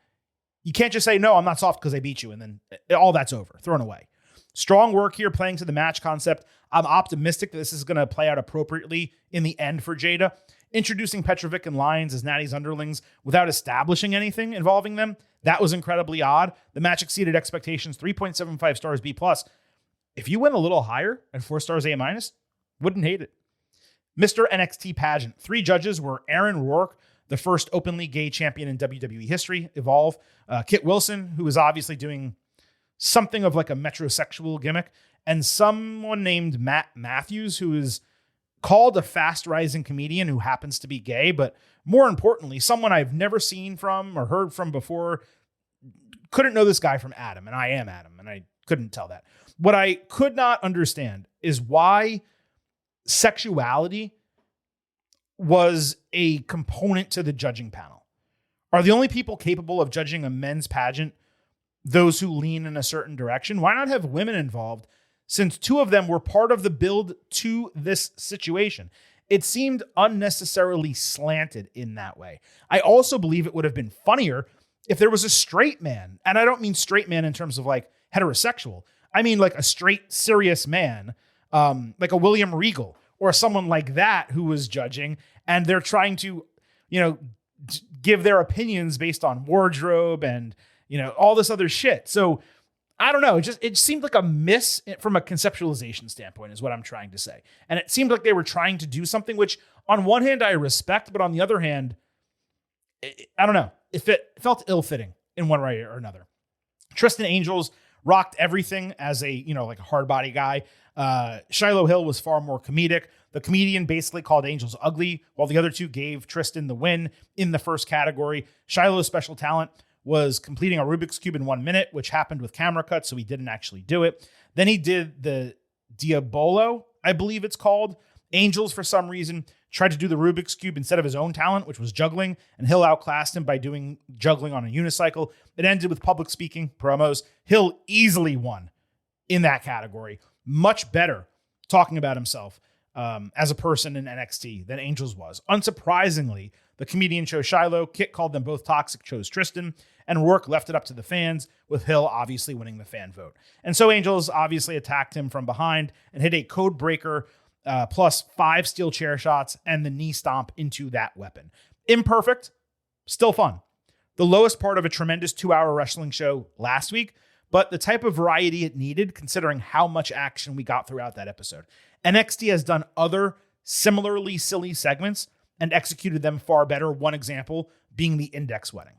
You can't just say, no, I'm not soft because I beat you, and then all that's over, thrown away. Strong work here playing to the match concept. I'm optimistic that this is going to play out appropriately in the end for Jada. Introducing Petrovic and Lyons as Natty's underlings without establishing anything involving them, that was incredibly odd. The match exceeded expectations, 3.75 stars B+. If you went a little higher at 4 stars A-, wouldn't hate it. Mr. NXT pageant. 3 judges were Aaron Rourke, the first openly gay champion in WWE history, Evolve, Kit Wilson, who is obviously doing something of like a metrosexual gimmick, and someone named Matt Matthews, who is called a fast-rising comedian who happens to be gay, but more importantly, someone I've never seen from or heard from before. Couldn't know this guy from Adam, and I am Adam, and I couldn't tell that. What I could not understand is why sexuality was a component to the judging panel. Are the only people capable of judging a men's pageant those who lean in a certain direction? Why not have women involved, since 2 of them were part of the build to this situation? It seemed unnecessarily slanted in that way. I also believe it would have been funnier if there was a straight man. And I don't mean straight man in terms of like heterosexual. I mean like a straight, serious man, like a William Regal or someone like that who was judging, and they're trying to, give their opinions based on wardrobe and, all this other shit. So I don't know. It seemed like a miss from a conceptualization standpoint is what I'm trying to say. And it seemed like they were trying to do something, which on one hand I respect, but on the other hand, I don't know. It felt ill-fitting in one way or another. Tristan Angels rocked everything as a, like a hard body guy. Shiloh Hill was far more comedic. The comedian basically called Angels ugly, while the other 2 gave Tristan the win in the first category. Shiloh's special talent was completing a Rubik's Cube in 1 minute, which happened with camera cuts, so he didn't actually do it. Then he did the Diabolo, I believe it's called. Angels, for some reason, tried to do the Rubik's Cube instead of his own talent, which was juggling, and Hill outclassed him by doing juggling on a unicycle. It ended with public speaking, promos. Hill easily won in that category. Much better talking about himself as a person in NXT than Angels was. Unsurprisingly, the comedian chose Shiloh. Kit called them both toxic, chose Tristan, and Rourke left it up to the fans, with Hill obviously winning the fan vote. And so Angels obviously attacked him from behind and hit a code breaker plus 5 steel chair shots and the knee stomp into that weapon. Imperfect, still fun. The lowest part of a tremendous 2-hour wrestling show last week, but the type of variety it needed considering how much action we got throughout that episode. NXT has done other similarly silly segments and executed them far better. One example being the Index wedding.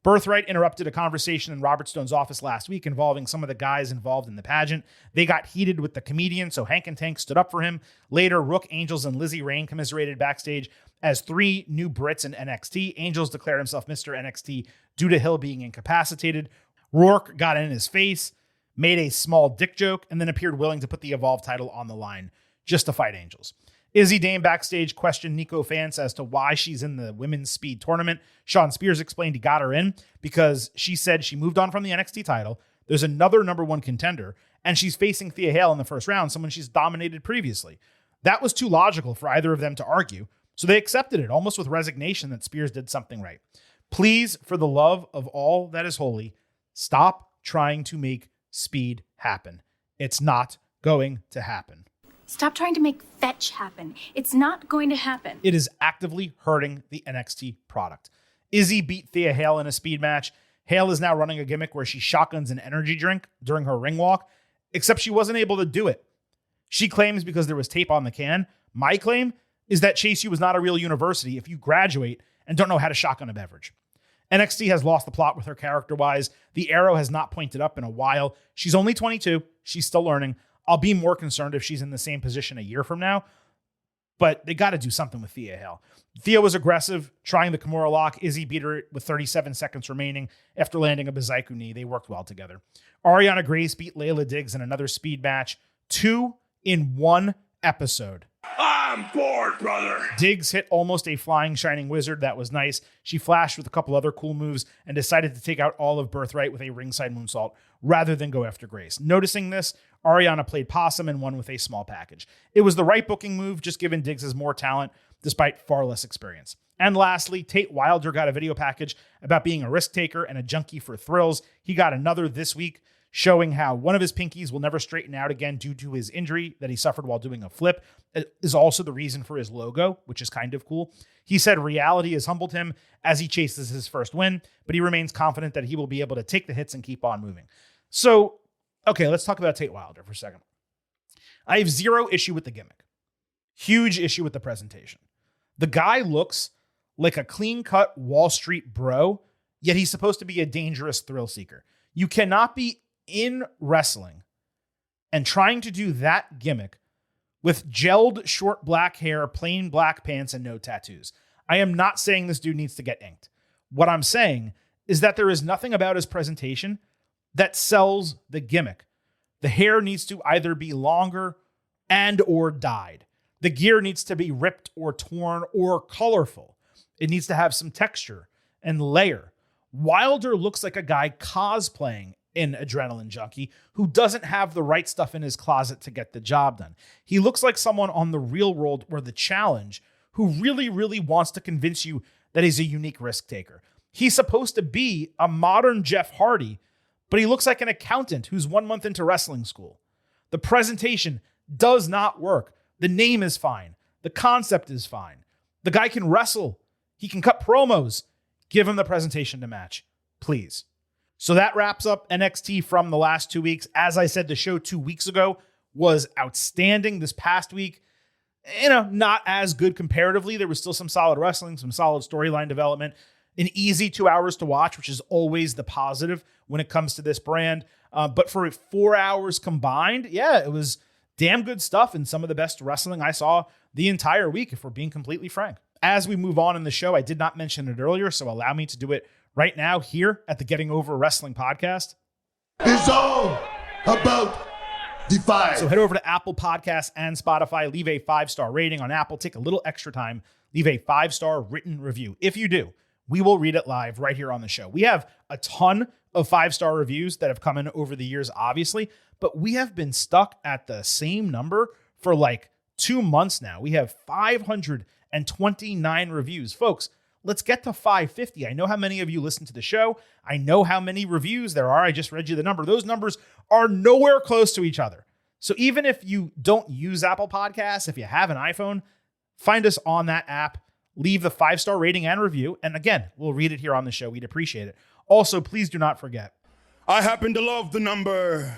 Birthright interrupted a conversation in Robert Stone's office last week involving some of the guys involved in the pageant. They got heated with the comedian, so Hank and Tank stood up for him. Later, Rook, Angels, and Lizzie Rain commiserated backstage as 3 new Brits in NXT. Angels declared himself Mr. NXT due to Hill being incapacitated. Rourke got in his face, made a small dick joke, and then appeared willing to put the Evolve title on the line just to fight Angels. Izzy Dame backstage questioned Nico Fance as to why she's in the women's speed tournament. Sean Spears explained he got her in because she said she moved on from the NXT title. There's another number 1 contender, and she's facing Thea Hale in the first round, someone she's dominated previously. That was too logical for either of them to argue, so they accepted it, almost with resignation that Spears did something right. Please, for the love of all that is holy, stop trying to make speed happen. It's not going to happen. Stop trying to make fetch happen. It's not going to happen. It is actively hurting the NXT product. Izzy beat Thea Hale in a speed match. Hale is now running a gimmick where she shotguns an energy drink during her ring walk, except she wasn't able to do it. She claims because there was tape on the can. My claim is that Chase U was not a real university if you graduate and don't know how to shotgun a beverage. NXT has lost the plot with her character-wise. The arrow has not pointed up in a while. She's only 22. She's still learning. I'll be more concerned if she's in the same position a year from now. But they got to do something with Thea Hale. Thea was aggressive, trying the Kimura lock. Izzy beat her with 37 seconds remaining after landing a Bazaiku knee. They worked well together. Ariana Grace beat Layla Diggs in another speed match. 2 in 1 episode. I'm bored, brother. Diggs hit almost a flying shining wizard. That was nice. She flashed with a couple other cool moves and decided to take out all of Birthright with a ringside moonsault rather than go after Grace. Noticing this, Ariana played possum and won with a small package. It was the right booking move, just given Diggs' more talent despite far less experience. And lastly, Tate Wilder got a video package about being a risk taker and a junkie for thrills. He got another this week, showing how one of his pinkies will never straighten out again due to his injury that he suffered while doing a flip. It is also the reason for his logo, which is kind of cool. He said reality has humbled him as he chases his first win, but he remains confident that he will be able to take the hits and keep on moving. So, okay, let's talk about Tate Wilder for a second. I have zero issue with the gimmick. Huge issue with the presentation. The guy looks like a clean-cut Wall Street bro, yet he's supposed to be a dangerous thrill seeker. You cannot be in wrestling and trying to do that gimmick with gelled short black hair, plain black pants, and no tattoos. I am not saying this dude needs to get inked. What I'm saying is that there is nothing about his presentation that sells the gimmick. The hair needs to either be longer and or dyed. The gear needs to be ripped or torn or colorful. It needs to have some texture and layer. Wilder looks like a guy cosplaying in Adrenaline Junkie who doesn't have the right stuff in his closet to get the job done. He looks like someone on The Real World or The Challenge who really, really wants to convince you that he's a unique risk taker. He's supposed to be a modern Jeff Hardy, but he looks like an accountant who's 1 month into wrestling school. The presentation does not work. The name is fine. The concept is fine. The guy can wrestle. He can cut promos. Give him the presentation to match, please. So that wraps up NXT from the last 2 weeks. As I said, the show 2 weeks ago was outstanding. This past week, not as good comparatively. There was still some solid wrestling, some solid storyline development, an easy 2 hours to watch, which is always the positive when it comes to this brand. But for 4 hours combined, it was damn good stuff and some of the best wrestling I saw the entire week, if we're being completely frank. As we move on in the show, I did not mention it earlier, so allow me to do it right now here at the Getting Over Wrestling podcast. It's all about Defy. So head over to Apple Podcasts and Spotify, leave a 5-star rating on Apple, take a little extra time, leave a 5-star written review. If you do, we will read it live right here on the show. We have a ton of 5-star reviews that have come in over the years, obviously, but we have been stuck at the same number for like 2 months now. We have 529 reviews. Folks, let's get to 550. I know how many of you listen to the show. I know how many reviews there are. I just read you the number. Those numbers are nowhere close to each other. So even if you don't use Apple Podcasts, if you have an iPhone, find us on that app, leave the 5-star rating and review. And again, we'll read it here on the show. We'd appreciate it. Also, please do not forget, I happen to love the number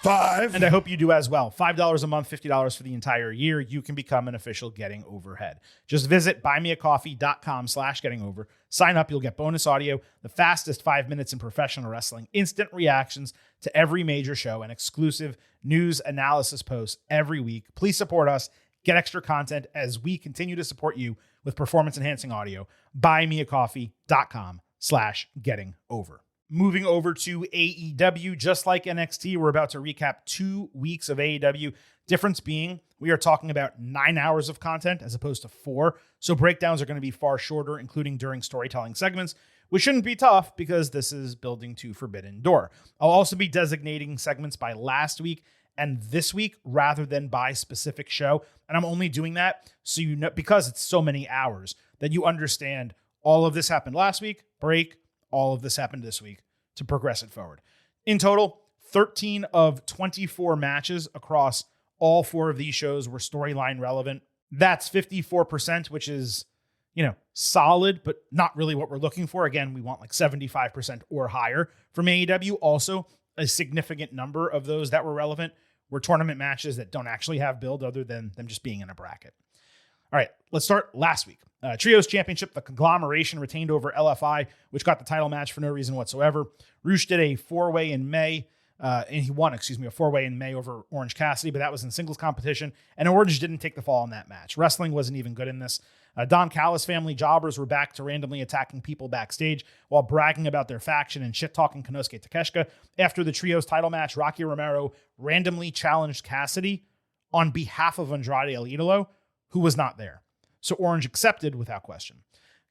5. and I hope you do as well. $5 a month, $50 for the entire year. You can become an official Getting Overhead. Just visit buymeacoffee.com/gettingover. Sign up. You'll get bonus audio, the fastest 5 minutes in professional wrestling, instant reactions to every major show, and exclusive news analysis posts every week. Please support us. Get extra content as we continue to support you with performance-enhancing audio. Buymeacoffee.com/gettingover. Moving over to AEW, just like NXT, we're about to recap 2 weeks of AEW. Difference being, we are talking about 9 hours of content as opposed to 4. So breakdowns are going to be far shorter, including during storytelling segments, which shouldn't be tough because this is building to Forbidden Door. I'll also be designating segments by last week and this week rather than by specific show. And I'm only doing that so you know, because it's so many hours, that you understand all of this happened last week, break, all of this happened this week to progress it forward. In total, 13 of 24 matches across all 4 of these shows were storyline relevant. That's 54%, which is, solid, but not really what we're looking for. Again, we want like 75% or higher from AEW. Also, a significant number of those that were relevant were tournament matches that don't actually have build other than them just being in a bracket. All right, let's start last week. Trios Championship, the conglomeration retained over LFI, which got the title match for no reason whatsoever. Roosh did a four-way in May, and he won, a four-way in May over Orange Cassidy, but that was in singles competition, and Orange didn't take the fall in that match. Wrestling wasn't even good in this. Don Callis family jobbers were back to randomly attacking people backstage while bragging about their faction and shit-talking Konosuke Takeshita. After the Trios title match, Rocky Romero randomly challenged Cassidy on behalf of Andrade El Idolo, who was not there. So Orange accepted without question.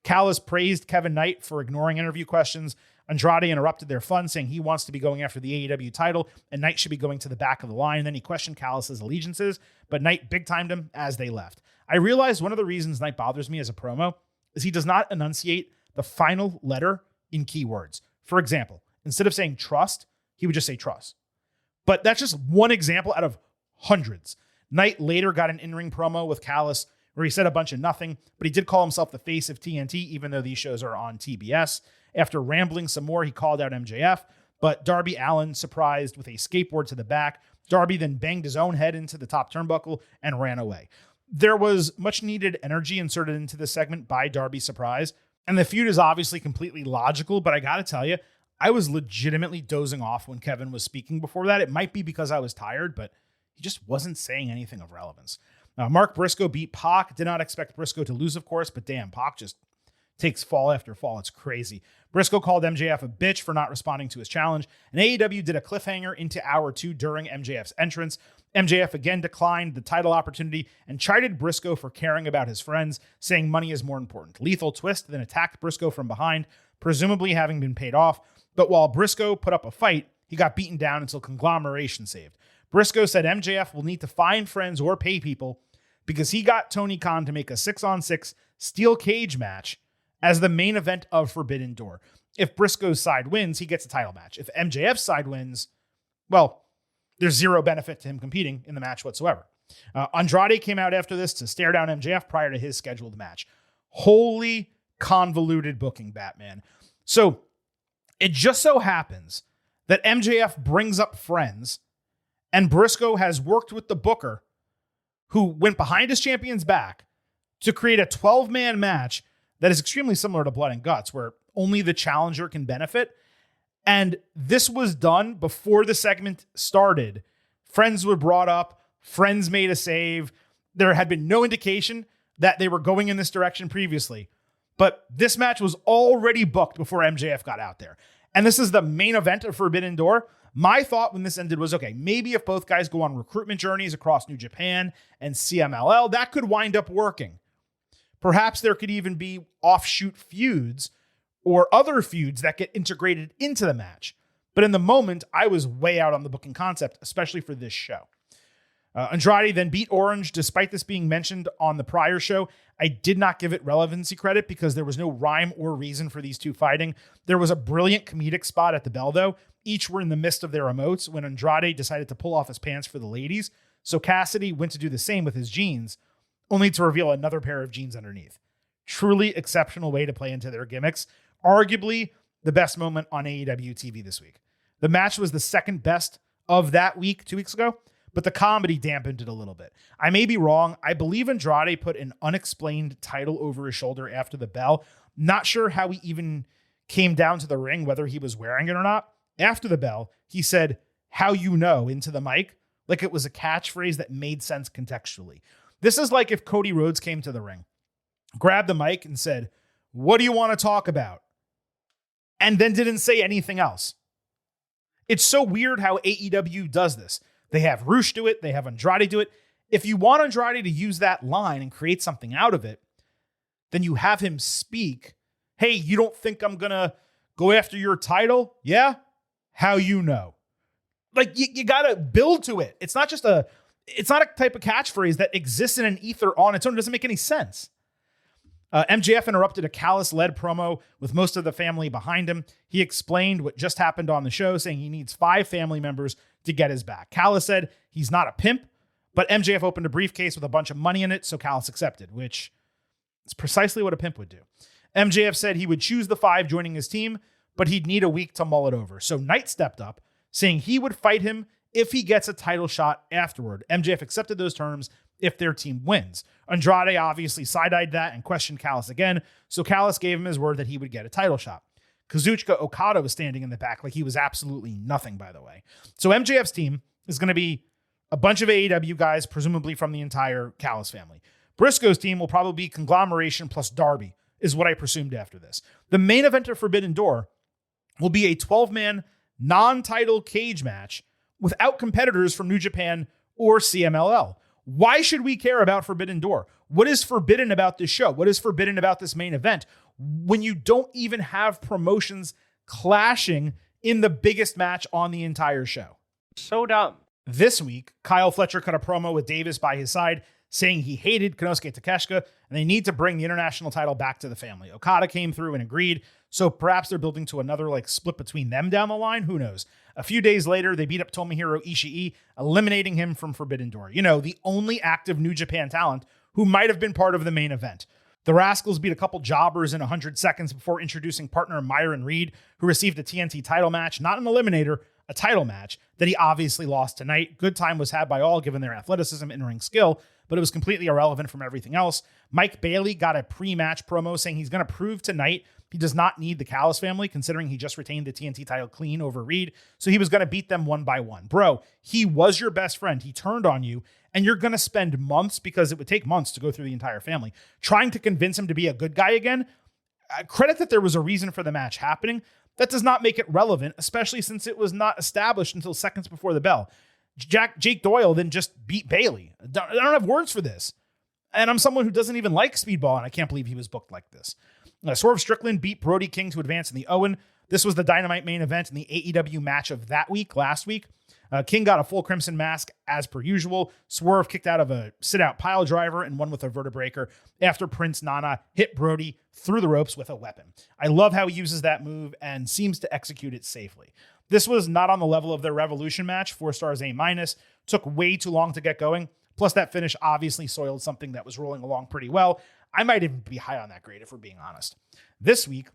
Callis praised Kevin Knight for ignoring interview questions. Andrade interrupted their fun, saying he wants to be going after the AEW title and Knight should be going to the back of the line. Then he questioned Callis' allegiances, but Knight big-timed him as they left. I realized one of the reasons Knight bothers me as a promo is he does not enunciate the final letter in keywords. For example, instead of saying trust, he would just say trust. But that's just one example out of hundreds. Knight later got an in-ring promo with Callis where he said a bunch of nothing, but he did call himself the face of TNT, even though these shows are on TBS. After rambling some more, he called out MJF, but Darby Allin surprised with a skateboard to the back. Darby then banged his own head into the top turnbuckle and ran away. There was much needed energy inserted into this segment by Darby Surprise, and the feud is obviously completely logical, but I gotta tell you, I was legitimately dozing off when Kevin was speaking before that. It might be because I was tired, but he just wasn't saying anything of relevance. Mark Briscoe beat Pac. Did not expect Briscoe to lose, of course, but damn, Pac just takes fall after fall. It's crazy. Briscoe called MJF a bitch for not responding to his challenge, and AEW did a cliffhanger into hour 2 during MJF's entrance. MJF again declined the title opportunity and chided Briscoe for caring about his friends, saying money is more important. Lethal Twist then attacked Briscoe from behind, presumably having been paid off, but while Briscoe put up a fight, he got beaten down until Conglomeration saved. Briscoe said MJF will need to find friends or pay people because he got Tony Khan to make a 6-on-6 steel cage match as the main event of Forbidden Door. If Briscoe's side wins, he gets a title match. If MJF's side wins, well, there's zero benefit to him competing in the match whatsoever. Andrade came out after this to stare down MJF prior to his scheduled match. Holy convoluted booking, Batman. So it just so happens that MJF brings up friends, and Briscoe has worked with the booker who went behind his champion's back to create a 12-man match that is extremely similar to Blood and Guts, where only the challenger can benefit. And this was done before the segment started. Friends were brought up. Friends made a save. There had been no indication that they were going in this direction previously. But this match was already booked before MJF got out there. And this is the main event of Forbidden Door. My thought when this ended was, okay, maybe if both guys go on recruitment journeys across New Japan and CMLL, that could wind up working. Perhaps there could even be offshoot feuds or other feuds that get integrated into the match. But in the moment, I was way out on the booking concept, especially for this show. Andrade then beat Orange, despite this being mentioned on the prior show. I did not give it relevancy credit because there was no rhyme or reason for these two fighting. There was a brilliant comedic spot at the bell, though. Each were in the midst of their emotes when Andrade decided to pull off his pants for the ladies. So Cassidy went to do the same with his jeans, only to reveal another pair of jeans underneath. Truly exceptional way to play into their gimmicks. Arguably the best moment on AEW TV this week. The match was the second best of that week 2 weeks ago, but the comedy dampened it a little bit. I may be wrong. I believe Andrade put an unexplained title over his shoulder after the bell. Not sure how he even came down to the ring, whether he was wearing it or not. After the bell, he said, "How you know," into the mic, like it was a catchphrase that made sense contextually. This is like if Cody Rhodes came to the ring, grabbed the mic and said, "What do you want to talk about?" and then didn't say anything else. It's so weird how AEW does this. They have Roosh do it. They have Andrade do it. If you want Andrade to use that line and create something out of it, then you have him speak. "Hey, you don't think I'm going to go after your title? Yeah? How you know?" Like, you got to build to it. It's not a type of catchphrase that exists in an ether on its own. It doesn't make any sense. MJF interrupted a Callis-led promo with most of the family behind him. He explained what just happened on the show, saying he needs 5 family members to get his back. Callis said he's not a pimp, but MJF opened a briefcase with a bunch of money in it, so Callis accepted, which It's precisely what a pimp would do. MJF said he would choose the 5 joining his team, but he'd need a week to mull it over. So Knight stepped up, saying he would fight him if he gets a title shot afterward. MJF accepted those terms if their team wins. Andrade obviously side-eyed that and questioned Callis again, so Callis gave him his word that he would get a title shot. Kazuchika Okada was standing in the back like he was absolutely nothing, by the way. So MJF's team is going to be a bunch of AEW guys, presumably from the entire Callis family. Briscoe's team will probably be Conglomeration plus Darby, is what I presumed after this. The main event of Forbidden Door will be a 12-man non-title cage match without competitors from New Japan or CMLL. Why should we care about Forbidden Door? What is forbidden about this show? What is forbidden about this main event when you don't even have promotions clashing in the biggest match on the entire show? So dumb. This week, Kyle Fletcher cut a promo with Davis by his side, saying he hated Konosuke Takeshita and they need to bring the international title back to the family. Okada came through and agreed, so perhaps they're building to another split between them down the line. Who knows? A few days later, they beat up Tomohiro Ishii, eliminating him from Forbidden Door. The only active New Japan talent who might have been part of the main event. The Rascals beat a couple jobbers in 100 seconds before introducing partner Myron Reed, who received a TNT title match, not an eliminator, a title match that he obviously lost tonight. Good time was had by all given their athleticism and in-ring skill, but it was completely irrelevant from everything else. Mike Bailey got a pre-match promo saying he's going to prove tonight he does not need the Callis family, considering he just retained the TNT title clean over Reed, so he was going to beat them one by one. Bro, he was your best friend. He turned on you, and you're going to spend months, because it would take months to go through the entire family, trying to convince him to be a good guy again. Credit that there was a reason for the match happening. That does not make it relevant, especially since it was not established until seconds before the bell. Jake Doyle then just beat Bailey. I don't have words for this. And I'm someone who doesn't even like Speedball, and I can't believe he was booked like this. Swerve Strickland beat Brody King to advance in the Owen. This was the Dynamite main event in the AEW match of that week, last week. King got a full Crimson Mask as per usual. Swerve kicked out of a sit-out pile driver and won with a vertebreaker after Prince Nana hit Brody through the ropes with a weapon. I love how he uses that move and seems to execute it safely. This was not on the level of their Revolution match, 4 stars A-. Took way too long to get going. Plus, that finish obviously soiled something that was rolling along pretty well. I might even be high on that grade if we're being honest. This week,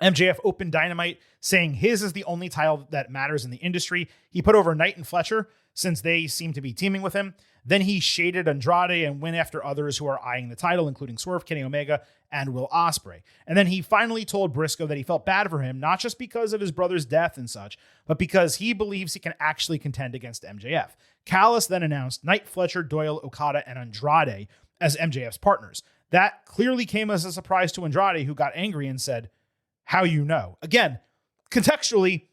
MJF opened Dynamite saying his is the only title that matters in the industry. He put over Knight and Fletcher since they seem to be teaming with him. Then he shaded Andrade and went after others who are eyeing the title, including Swerve, Kenny Omega, and Will Ospreay. And then he finally told Briscoe that he felt bad for him, not just because of his brother's death and such, but because he believes he can actually contend against MJF. Callis then announced Knight, Fletcher, Doyle, Okada, and Andrade as MJF's partners. That clearly came as a surprise to Andrade, who got angry and said, "How you know?" Again, contextually,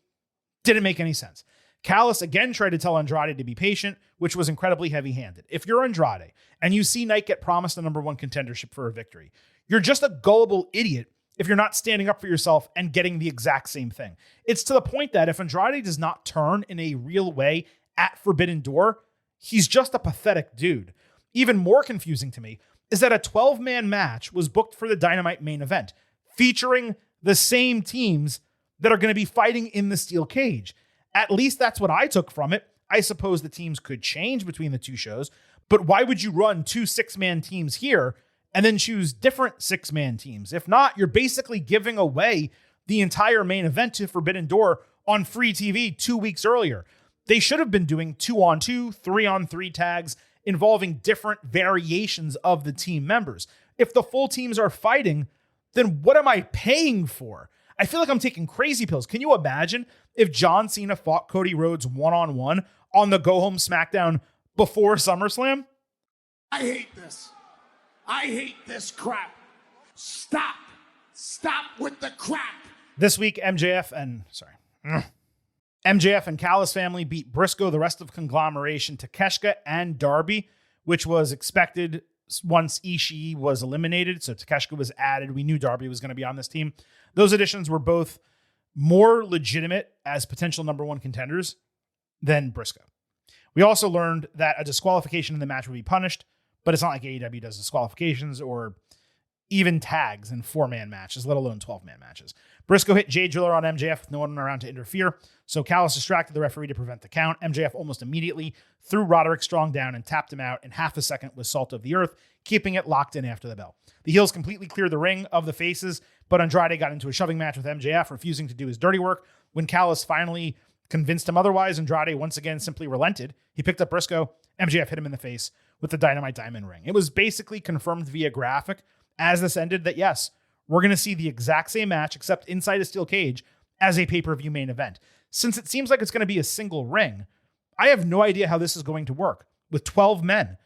didn't make any sense. Callis again tried to tell Andrade to be patient, which was incredibly heavy-handed. If you're Andrade and you see Knight get promised the number 1 contendership for a victory, you're just a gullible idiot if you're not standing up for yourself and getting the exact same thing. It's to the point that if Andrade does not turn in a real way at Forbidden Door, he's just a pathetic dude. Even more confusing to me is that a 12-man match was booked for the Dynamite main event, featuring the same teams that are going to be fighting in the steel cage. At least that's what I took from it. I suppose the teams could change between the two shows, but why would you run 2 6-man teams here and then choose different 6-man teams? If not, you're basically giving away the entire main event to Forbidden Door on free TV 2 weeks earlier. They should have been doing 2-on-2, 3-on-3 tags involving different variations of the team members. If the full teams are fighting, then what am I paying for? I feel like I'm taking crazy pills. Can you imagine if John Cena fought Cody Rhodes one-on-one on the Go Home SmackDown before SummerSlam? I hate this. I hate this crap. Stop. Stop with the crap. This week, MJF and Callis family beat Briscoe, the rest of Conglomeration, Takeshita, and Darby, which was expected once Ishii was eliminated. So Takeshita was added. We knew Darby was going to be on this team. Those additions were both more legitimate as potential number 1 contenders than Briscoe. We also learned that a disqualification in the match would be punished, but it's not like AEW does disqualifications or even tags in 4-man matches, let alone 12-man matches. Briscoe hit Jay Driller on MJF with no one around to interfere, so Callis distracted the referee to prevent the count. MJF almost immediately threw Roderick Strong down and tapped him out in half a second with Salt of the Earth, keeping it locked in after the bell. The heels completely cleared the ring of the faces, but Andrade got into a shoving match with MJF, refusing to do his dirty work. When Callis finally convinced him otherwise, Andrade once again simply relented. He picked up Briscoe. MJF hit him in the face with the Dynamite Diamond ring. It was basically confirmed via graphic as this ended that, yes, we're going to see the exact same match, except inside a steel cage, as a pay-per-view main event. Since it seems like it's going to be a single ring, I have no idea how this is going to work with 12 men.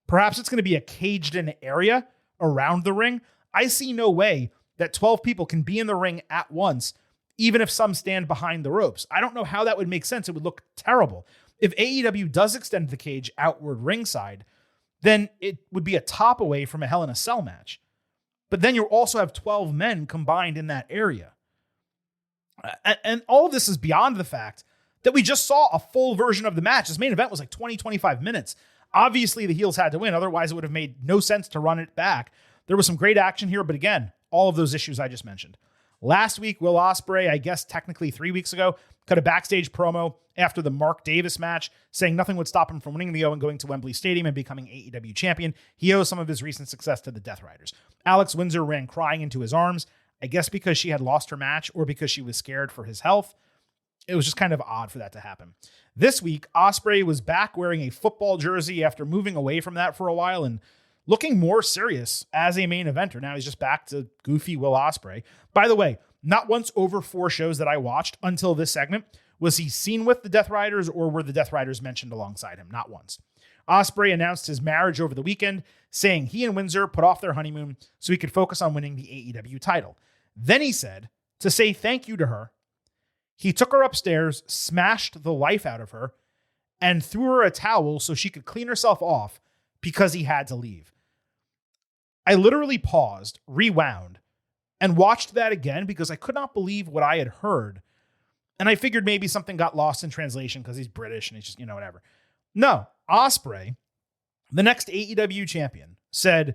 Perhaps it's going to be a caged-in area around the ring. I see no way that 12 people can be in the ring at once, even if some stand behind the ropes. I don't know how that would make sense. It would look terrible. If AEW does extend the cage outward ringside, then it would be a top away from a Hell in a Cell match. But then you also have 12 men combined in that area. And all of this is beyond the fact that we just saw a full version of the match. This main event was like 20, 25 minutes. Obviously, the heels had to win. Otherwise, it would have made no sense to run it back. There was some great action here, but again, all of those issues I just mentioned. Last week, Will Ospreay, I guess technically 3 weeks ago, cut a backstage promo after the Mark Davis match, saying nothing would stop him from winning the O and going to Wembley Stadium and becoming AEW champion. He owes some of his recent success to the Death Riders. Alex Windsor ran crying into his arms, I guess because she had lost her match or because she was scared for his health. It was just kind of odd for that to happen. This week, Ospreay was back wearing a football jersey after moving away from that for a while and looking more serious as a main eventer. Now he's just back to goofy Will Ospreay. By the way, not once over 4 shows that I watched until this segment was he seen with the Death Riders or were the Death Riders mentioned alongside him. Not once. Ospreay announced his marriage over the weekend, saying he and Windsor put off their honeymoon so he could focus on winning the AEW title. Then he said, to say thank you to her, he took her upstairs, smashed the life out of her, and threw her a towel so she could clean herself off because he had to leave. I literally paused, rewound, and watched that again because I could not believe what I had heard. And I figured maybe something got lost in translation because he's British and he's just, whatever. No, Ospreay, the next AEW champion, said,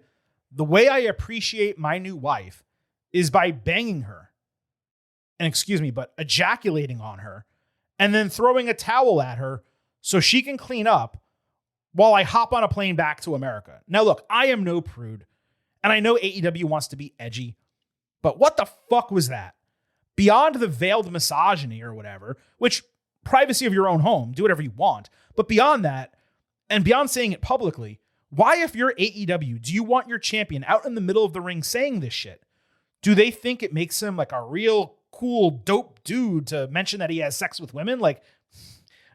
the way I appreciate my new wife is by banging her. And excuse me, but ejaculating on her and then throwing a towel at her so she can clean up while I hop on a plane back to America. Now, look, I am no prude and I know AEW wants to be edgy, but what the fuck was that? Beyond the veiled misogyny or whatever, which privacy of your own home, do whatever you want. But beyond that, and beyond saying it publicly, why, if you're AEW, do you want your champion out in the middle of the ring saying this shit? Do they think it makes him like a real cool, dope dude to mention that he has sex with women? Like,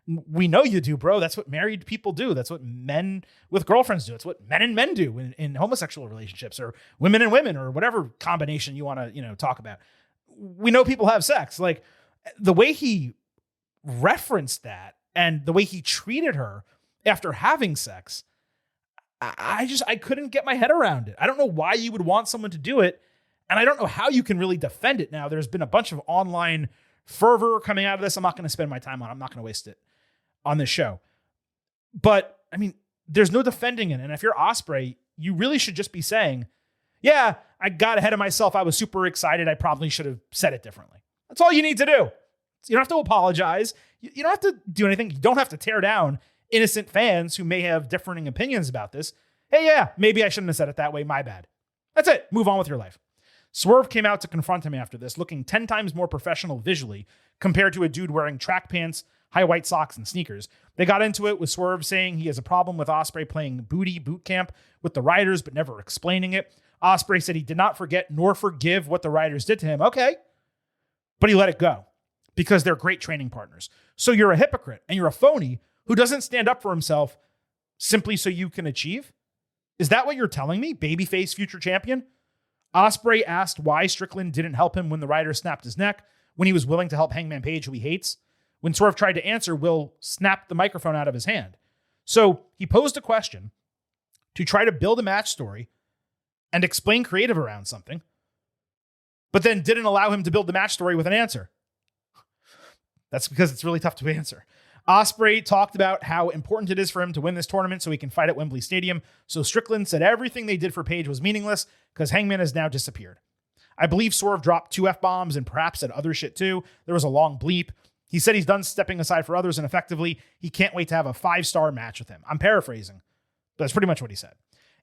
we know you do, bro. That's what married people do. That's what men with girlfriends do. It's what men and men do in homosexual relationships, or women and women, or whatever combination you want to, talk about. We know people have sex. Like, the way he referenced that and the way he treated her after having sex, I couldn't get my head around it. I don't know why you would want someone to do it. And I don't know how you can really defend it now. There's been a bunch of online fervor coming out of this. I'm not going to spend my time on it. I'm not going to waste it on this show. But, I mean, there's no defending it. And if you're Ospreay, you really should just be saying, yeah, I got ahead of myself. I was super excited. I probably should have said it differently. That's all you need to do. You don't have to apologize. You don't have to do anything. You don't have to tear down innocent fans who may have differing opinions about this. Hey, yeah, maybe I shouldn't have said it that way. My bad. That's it. Move on with your life. Swerve came out to confront him after this, looking 10 times more professional visually compared to a dude wearing track pants, high white socks, and sneakers. They got into it with Swerve saying he has a problem with Ospreay playing booty boot camp with the Riders, but never explaining it. Ospreay said he did not forget nor forgive what the Riders did to him. Okay. But he let it go because they're great training partners. So you're a hypocrite and you're a phony who doesn't stand up for himself simply so you can achieve? Is that what you're telling me, babyface future champion? Ospreay asked why Strickland didn't help him when the Rider snapped his neck, when he was willing to help Hangman Page, who he hates. When Swerve tried to answer, Will snapped the microphone out of his hand. So he posed a question to try to build a match story and explain creative around something, but then didn't allow him to build the match story with an answer. That's because it's really tough to answer. Ospreay talked about how important it is for him to win this tournament so he can fight at Wembley Stadium. So Strickland said everything they did for Page was meaningless because Hangman has now disappeared. I believe Swerve dropped 2 F-bombs and perhaps said other shit too. There was a long bleep. He said he's done stepping aside for others and effectively he can't wait to have a 5-star match with him. I'm paraphrasing, but that's pretty much what he said.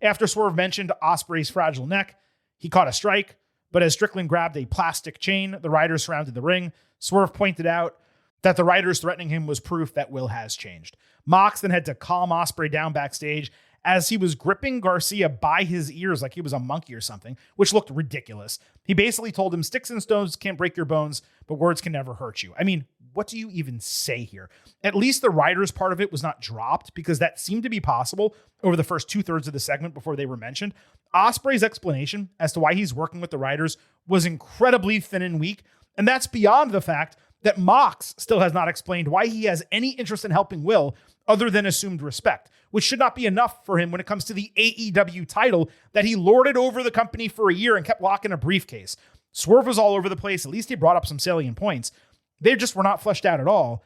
After Swerve mentioned Ospreay's fragile neck, he caught a strike, but as Strickland grabbed a plastic chain, the Riders surrounded the ring. Swerve pointed out that the Riders threatening him was proof that Will has changed. Mox then had to calm Ospreay down backstage as he was gripping Garcia by his ears like he was a monkey or something, which looked ridiculous. He basically told him, sticks and stones can't break your bones, but words can never hurt you. I mean, what do you even say here? At least the Riders part of it was not dropped because that seemed to be possible over the first 2/3 of the segment before they were mentioned. Ospreay's explanation as to why he's working with the Riders was incredibly thin and weak, and that's beyond the fact that Mox still has not explained why he has any interest in helping Will other than assumed respect, which should not be enough for him when it comes to the AEW title that he lorded over the company for a year and kept locking a briefcase. Swerve was all over the place. At least he brought up some salient points. They just were not fleshed out at all.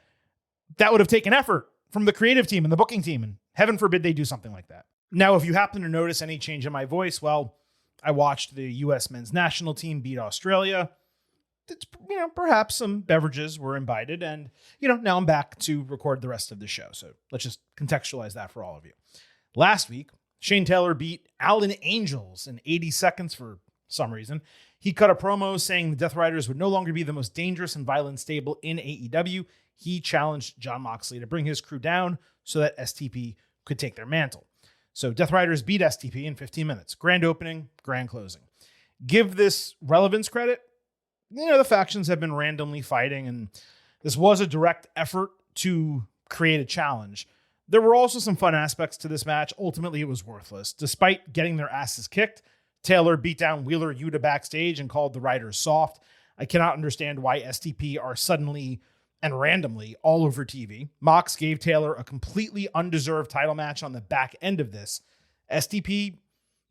That would have taken effort from the creative team and the booking team, and heaven forbid they do something like that. Now, if you happen to notice any change in my voice, well, I watched the U.S. men's national team beat Australia. It's, perhaps some beverages were imbibed, and, now I'm back to record the rest of the show. So let's just contextualize that for all of you. Last week, Shane Taylor beat Alan Angels in 80 seconds for some reason. He cut a promo saying the Death Riders would no longer be the most dangerous and violent stable in AEW. He challenged Jon Moxley to bring his crew down so that STP could take their mantle. So Death Riders beat STP in 15 minutes. Grand opening, grand closing. Give this relevance credit. The factions have been randomly fighting, and this was a direct effort to create a challenge. There were also some fun aspects to this match. Ultimately, it was worthless. Despite getting their asses kicked, Taylor beat down Wheeler Yuta backstage and called the Riders soft. I cannot understand why STP are suddenly and randomly all over TV. Mox gave Taylor a completely undeserved title match on the back end of this. STP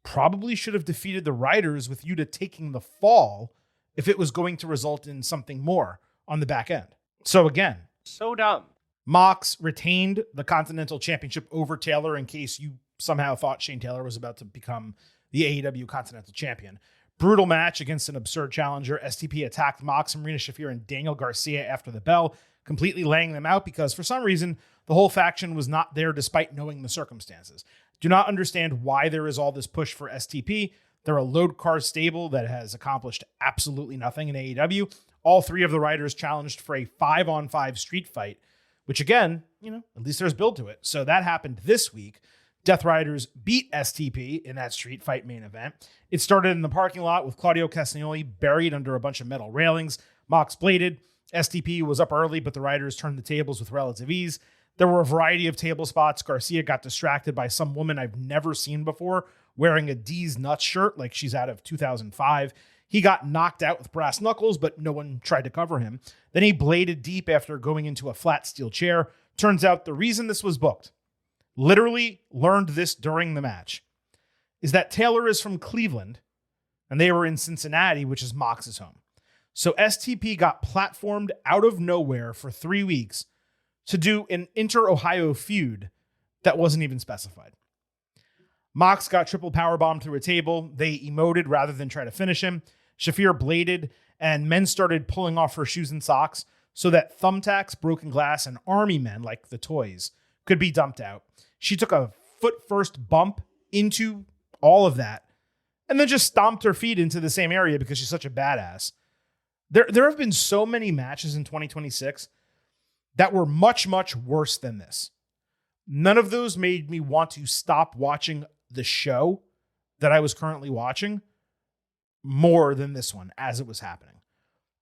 probably should have defeated the Riders with Yuta taking the fall if it was going to result in something more on the back end. So again, so dumb. Mox retained the Continental Championship over Taylor in case you somehow thought Shane Taylor was about to become the AEW Continental Champion. Brutal match against an absurd challenger. STP attacked Mox, Marina Shafir, and Daniel Garcia after the bell, completely laying them out because for some reason, the whole faction was not there despite knowing the circumstances. Do not understand why there is all this push for STP. They're a load car stable that has accomplished absolutely nothing in AEW. All 3 of the Riders challenged for a 5-on-5 street fight, which again, at least there's build to it. So that happened this week. Death Riders beat STP in that street fight main event. It started in the parking lot with Claudio Castagnoli buried under a bunch of metal railings. Mox bladed. STP was up early, but the Riders turned the tables with relative ease. There were a variety of table spots. Garcia got distracted by some woman I've never seen before wearing a D's Nuts shirt like she's out of 2005. He got knocked out with brass knuckles, but no one tried to cover him. Then he bladed deep after going into a flat steel chair. Turns out the reason this was booked, literally learned this during the match, is that Taylor is from Cleveland and they were in Cincinnati, which is Mox's home. So STP got platformed out of nowhere for 3 weeks to do an inter-Ohio feud that wasn't even specified. Mox got triple powerbombed through a table. They emoted rather than try to finish him. Shafir bladed, and men started pulling off her shoes and socks so that thumbtacks, broken glass, and army men, like the toys, could be dumped out. She took a foot-first bump into all of that and then just stomped her feet into the same area because she's such a badass. There have been so many matches in 2026 that were much, much worse than this. None of those made me want to stop watching the show that I was currently watching more than this one as it was happening.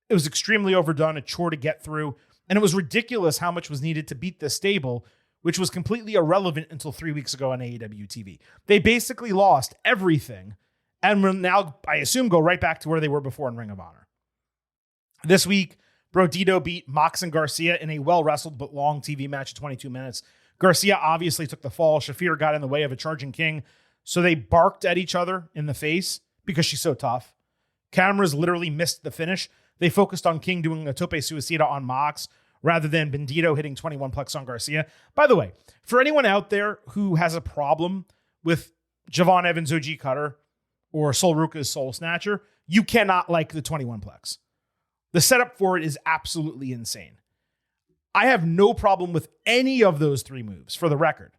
It was extremely overdone, a chore to get through, and it was ridiculous how much was needed to beat this stable, which was completely irrelevant until 3 weeks ago on AEW TV. They basically lost everything and will now, I assume, go right back to where they were before in Ring of Honor. This week, Brodito beat Mox and Garcia in a well-wrestled but long TV match of 22 minutes. Garcia obviously took the fall. Shafir got in the way of a charging King, so they barked at each other in the face because she's so tough. Cameras literally missed the finish. They focused on King doing a tope suicida on Mox rather than Bandito hitting 21 plex on Garcia. By the way, for anyone out there who has a problem with Javon Evans' OG Cutter or Sol Ruka's Soul Snatcher, you cannot like the 21 plex. The setup for it is absolutely insane. I have no problem with any of those three moves, for the record.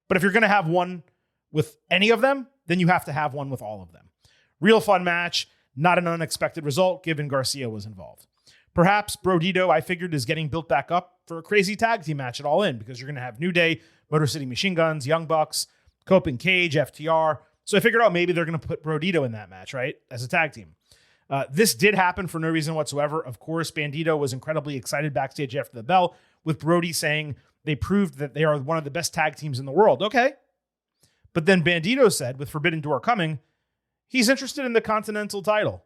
But if you're going to have one with any of them, then you have to have one with all of them. Real fun match, not an unexpected result given Garcia was involved. Perhaps Brodito, I figured, is getting built back up for a crazy tag team match at All In, because you're going to have New Day, Motor City Machine Guns, Young Bucks, Cope and Cage, FTR. So I figured out maybe they're going to put Brodito in that match, right? As a tag team. This did happen for no reason whatsoever. Of course, Bandito was incredibly excited backstage after the bell, with Brody saying they proved that they are one of the best tag teams in the world. Okay. But then Bandito said, with Forbidden Door coming, he's interested in the Continental title.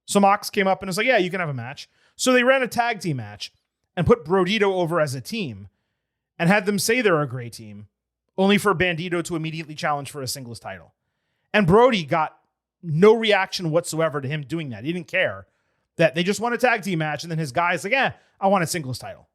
So Mox came up and was like, yeah, you can have a match. So they ran a tag team match and put Brodito over as a team and had them say they're a great team, only for Bandito to immediately challenge for a singles title. And Brody got no reaction whatsoever to him doing that. He didn't care that they just won a tag team match, and then his guy's like, I want a singles title.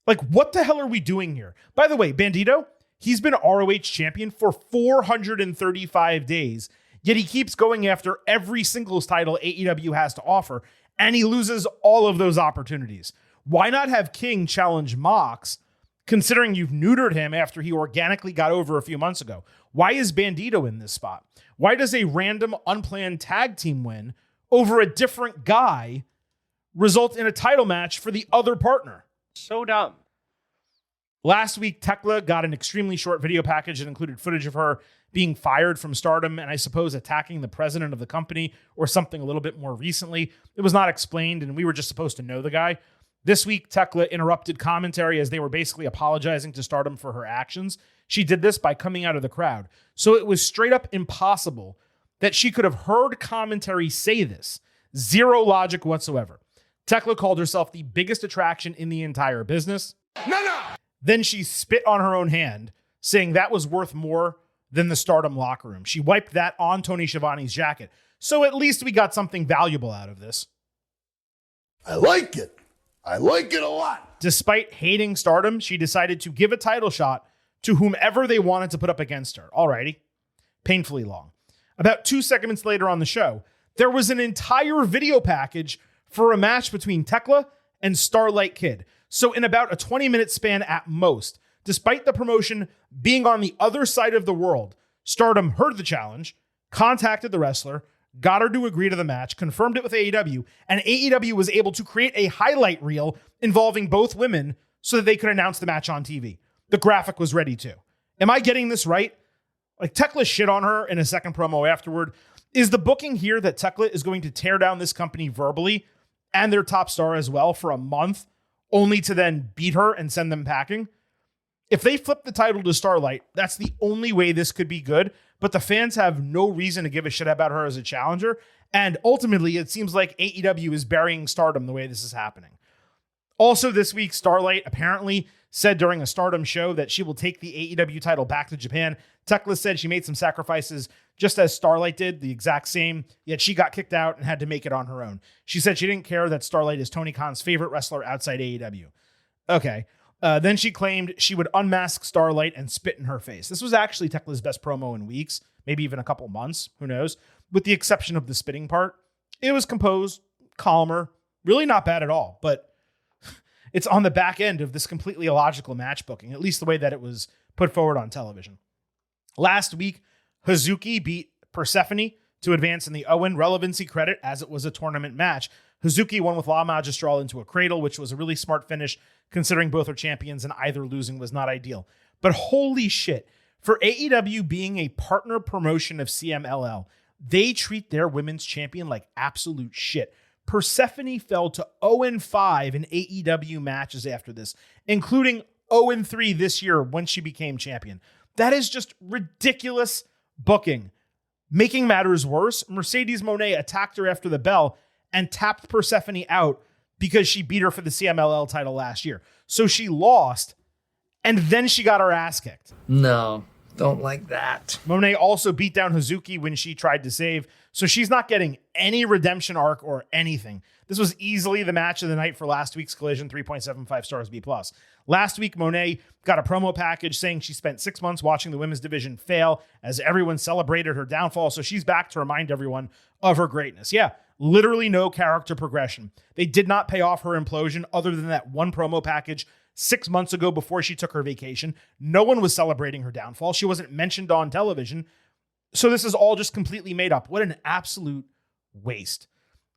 Like, what the hell are we doing here? By the way, Bandito, he's been ROH champion for 435 days, yet he keeps going after every singles title AEW has to offer, and he loses all of those opportunities. Why not have King challenge Mox, considering you've neutered him after he organically got over a few months ago? Why is Bandito in this spot? Why does a random unplanned tag team win over a different guy result in a title match for the other partner? So dumb. Last week, Tekla got an extremely short video package that included footage of her being fired from Stardom and I suppose attacking the president of the company or something a little bit more recently. It was not explained, and we were just supposed to know the guy. This week, Tekla interrupted commentary as they were basically apologizing to Stardom for her actions. She did this by coming out of the crowd. So it was straight up impossible that she could have heard commentary say this. Zero logic whatsoever. Tekla called herself the biggest attraction in the entire business. No. Then she spit on her own hand, saying that was worth more than the Stardom locker room. She wiped that on Tony Schiavone's jacket. So at least we got something valuable out of this. I like it. I like it a lot. Despite hating Stardom, she decided to give a title shot to whomever they wanted to put up against her. Alrighty. Painfully long. About 2 segments later on the show, there was an entire video package for a match between Tekla and Starlight Kid. So in about a 20-minute span at most, despite the promotion being on the other side of the world, Stardom heard the challenge, contacted the wrestler, got her to agree to the match, confirmed it with AEW, and AEW was able to create a highlight reel involving both women so that they could announce the match on TV. The graphic was ready too. Am I getting this right? Like, Tekla shit on her in a second promo afterward. Is the booking here that Tekla is going to tear down this company verbally and their top star as well for a month, only to then beat her and send them packing? If they flip the title to Starlight, that's the only way this could be good, but the fans have no reason to give a shit about her as a challenger, and ultimately it seems like AEW is burying Stardom the way this is happening. Also this week, Starlight apparently said during a Stardom show that she will take the AEW title back to Japan. Tekla said she made some sacrifices just as Starlight did, the exact same, yet she got kicked out and had to make it on her own. She said she didn't care that Starlight is Tony Khan's favorite wrestler outside AEW. Okay. Then she claimed she would unmask Starlight and spit in her face. This was actually Tekla's best promo in weeks, maybe even a couple months, who knows, with the exception of the spitting part. It was composed, calmer, really not bad at all, but it's on the back end of this completely illogical match booking, at least the way that it was put forward on television. Last week, Hazuki beat Persephone to advance in the Owen relevancy credit as it was a tournament match. Hazuki won with La Magistral into a cradle, which was a really smart finish considering both are champions and either losing was not ideal. But holy shit, for AEW being a partner promotion of CMLL, they treat their women's champion like absolute shit. Persephone fell to 0-5 in AEW matches after this, including 0-3 this year when she became champion. That is just ridiculous booking. Making matters worse, Mercedes Moné attacked her after the bell and tapped Persephone out because she beat her for the CMLL title last year. So she lost, and then she got her ass kicked. No, Don't like that. Monet also beat down Hazuki when she tried to save, so she's not getting any redemption arc or anything. This was easily the match of the night for last week's Collision, 3.75 stars B+. Last week, Monet got a promo package saying she spent 6 months watching the women's division fail as everyone celebrated her downfall, so she's back to remind everyone of her greatness. Yeah, literally no character progression. They did not pay off her implosion other than that one promo package 6 months ago before she took her vacation. No one was celebrating her downfall. She wasn't mentioned on television. So this is all just completely made up. What an absolute waste.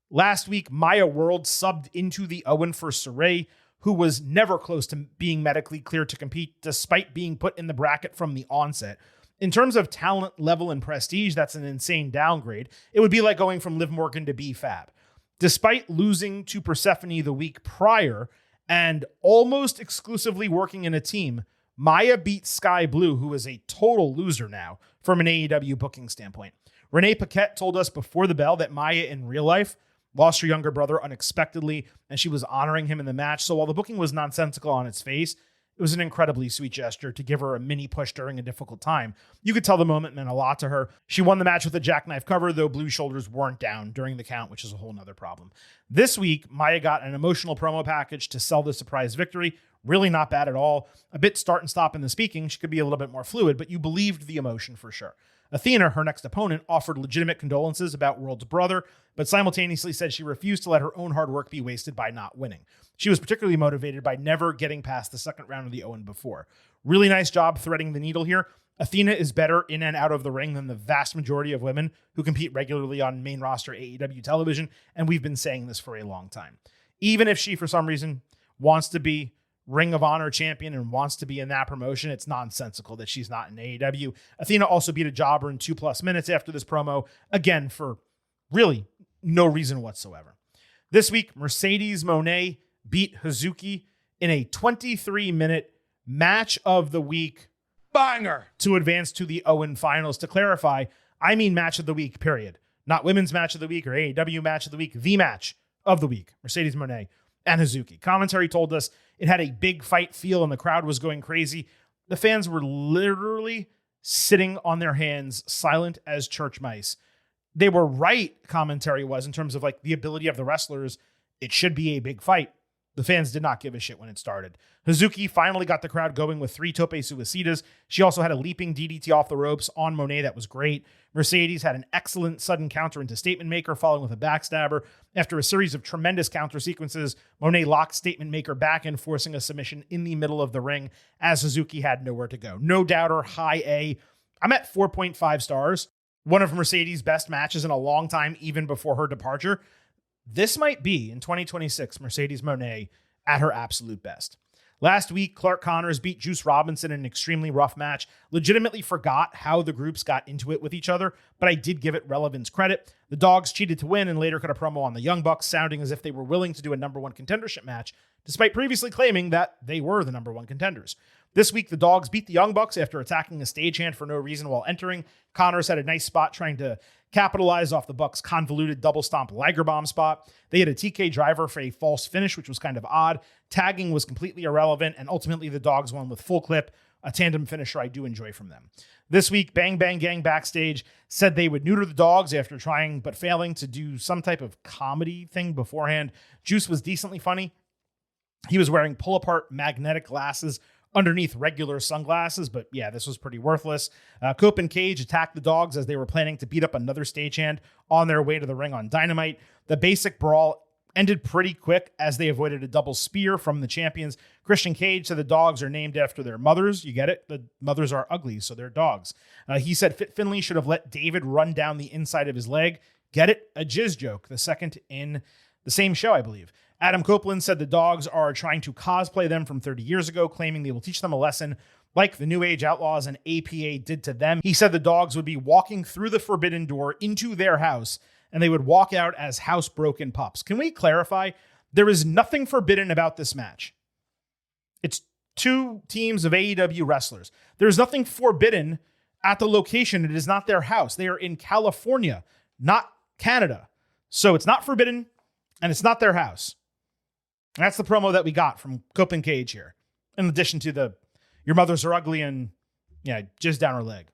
Last week, Maya World subbed into the Owen for Saray, who was never close to being medically cleared to compete despite being put in the bracket from the onset. In terms of talent level and prestige, that's an insane downgrade. It would be like going from Liv Morgan to B-Fab. Despite losing to Persephone the week prior, and almost exclusively working in a team, Maya beat Sky Blue, who is a total loser now from an AEW booking standpoint. Renee Paquette told us before the bell that Maya in real life lost her younger brother unexpectedly, and she was honoring him in the match. So while the booking was nonsensical on its face, it was an incredibly sweet gesture to give her a mini push during a difficult time. You could tell the moment meant a lot to her. She won the match with a jackknife cover, though Blue's shoulders weren't down during the count, which is a whole nother problem. This week, Maya got an emotional promo package to sell the surprise victory. Really not bad at all. A bit start and stop in the speaking. She could be a little bit more fluid, but you believed the emotion for sure. Athena, her next opponent, offered legitimate condolences about World's brother, but simultaneously said she refused to let her own hard work be wasted by not winning. She was particularly motivated by never getting past the second round of the Owen before. Really nice job threading the needle here. Athena is better in and out of the ring than the vast majority of women who compete regularly on main roster AEW television, and we've been saying this for a long time. Even if she, for some reason, wants to be Ring of Honor champion and wants to be in that promotion, it's nonsensical that she's not in AEW. Athena also beat a jobber in 2+ minutes after this promo, again, for really no reason whatsoever. This week, Mercedes Moné beat Hazuki in a 23-minute match of the week Banger. to advance to the Owen finals. To clarify, I mean match of the week, period. Not women's match of the week or AEW match of the week, the match of the week. Mercedes Moné and Hazuki. Commentary told us it had a big fight feel and the crowd was going crazy. The fans were literally sitting on their hands, silent as church mice. They were right, commentary was, in terms of like the ability of the wrestlers. It should be a big fight. The fans did not give a shit when it started. Hazuki finally got the crowd going with 3 tope suicidas. She also had a leaping DDT off the ropes on Monet that was great. Mercedes had an excellent sudden counter into Statement Maker, following with a backstabber. After a series of tremendous counter sequences, Monet locked Statement Maker back in, forcing a submission in the middle of the ring as Hazuki had nowhere to go. No doubter, high A. I'm at 4.5 stars. One of Mercedes' best matches in a long time, even before her departure. This might be, in 2026, Mercedes Moné at her absolute best. Last week, Clark Connors beat Juice Robinson in an extremely rough match. Legitimately forgot how the groups got into it with each other, but I did give it relevance credit. The Dogs cheated to win and later cut a promo on the Young Bucks, sounding as if they were willing to do a number 1 contendership match, despite previously claiming that they were the number 1 contenders. This week, the Dogs beat the Young Bucks after attacking a stagehand for no reason while entering. Connors had a nice spot trying to capitalize off the Bucks' convoluted double stomp Liger Bomb spot. They had a TK driver for a false finish, which was kind of odd. Tagging was completely irrelevant, and ultimately the Dogs won with full clip, a tandem finisher I do enjoy from them. This week, Bang Bang Gang backstage said they would neuter the Dogs after trying but failing to do some type of comedy thing beforehand. Juice was decently funny. He was wearing pull-apart magnetic glasses underneath regular sunglasses, but yeah, this was pretty worthless. Cope and Cage attacked the Dogs as they were planning to beat up another stagehand on their way to the ring on Dynamite. The basic brawl ended pretty quick as they avoided a double spear from the champions. Christian Cage said the Dogs are named after their mothers. You get it? The mothers are ugly, so they're dogs. He said Fit Finlay should have let David run down the inside of his leg. Get it? A jizz joke, the second in the same show, I believe. Adam Copeland said the Dogs are trying to cosplay them from 30 years ago, claiming they will teach them a lesson like the New Age Outlaws and APA did to them. He said the Dogs would be walking through the Forbidden Door into their house, and they would walk out as housebroken pups. Can we clarify? There is nothing forbidden about this match. It's 2 teams of AEW wrestlers. There's nothing forbidden at the location. It is not their house. They are in California, not Canada. So it's not forbidden, and it's not their house. And that's the promo that we got from Cope and Cage here. In addition to the, your mothers are ugly and Yeah, just down her leg.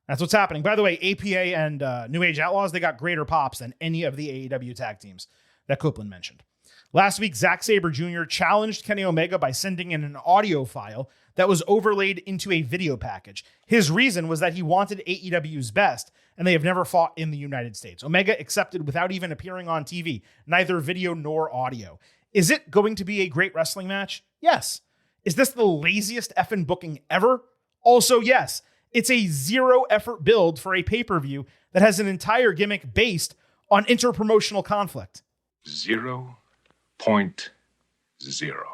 That's what's happening. By the way, APA and New Age Outlaws, they got greater pops than any of the AEW tag teams that Copeland mentioned. Last week, Zack Sabre Jr. challenged Kenny Omega by sending in an audio file that was overlaid into a video package. His reason was that he wanted AEW's best, and they have never fought in the United States. Omega accepted without even appearing on TV, neither video nor audio. Is it going to be a great wrestling match? Yes. Is this the laziest effing booking ever? Also, yes. It's a zero effort build for a pay-per-view that has an entire gimmick based on interpromotional conflict. 0.0. 0.0,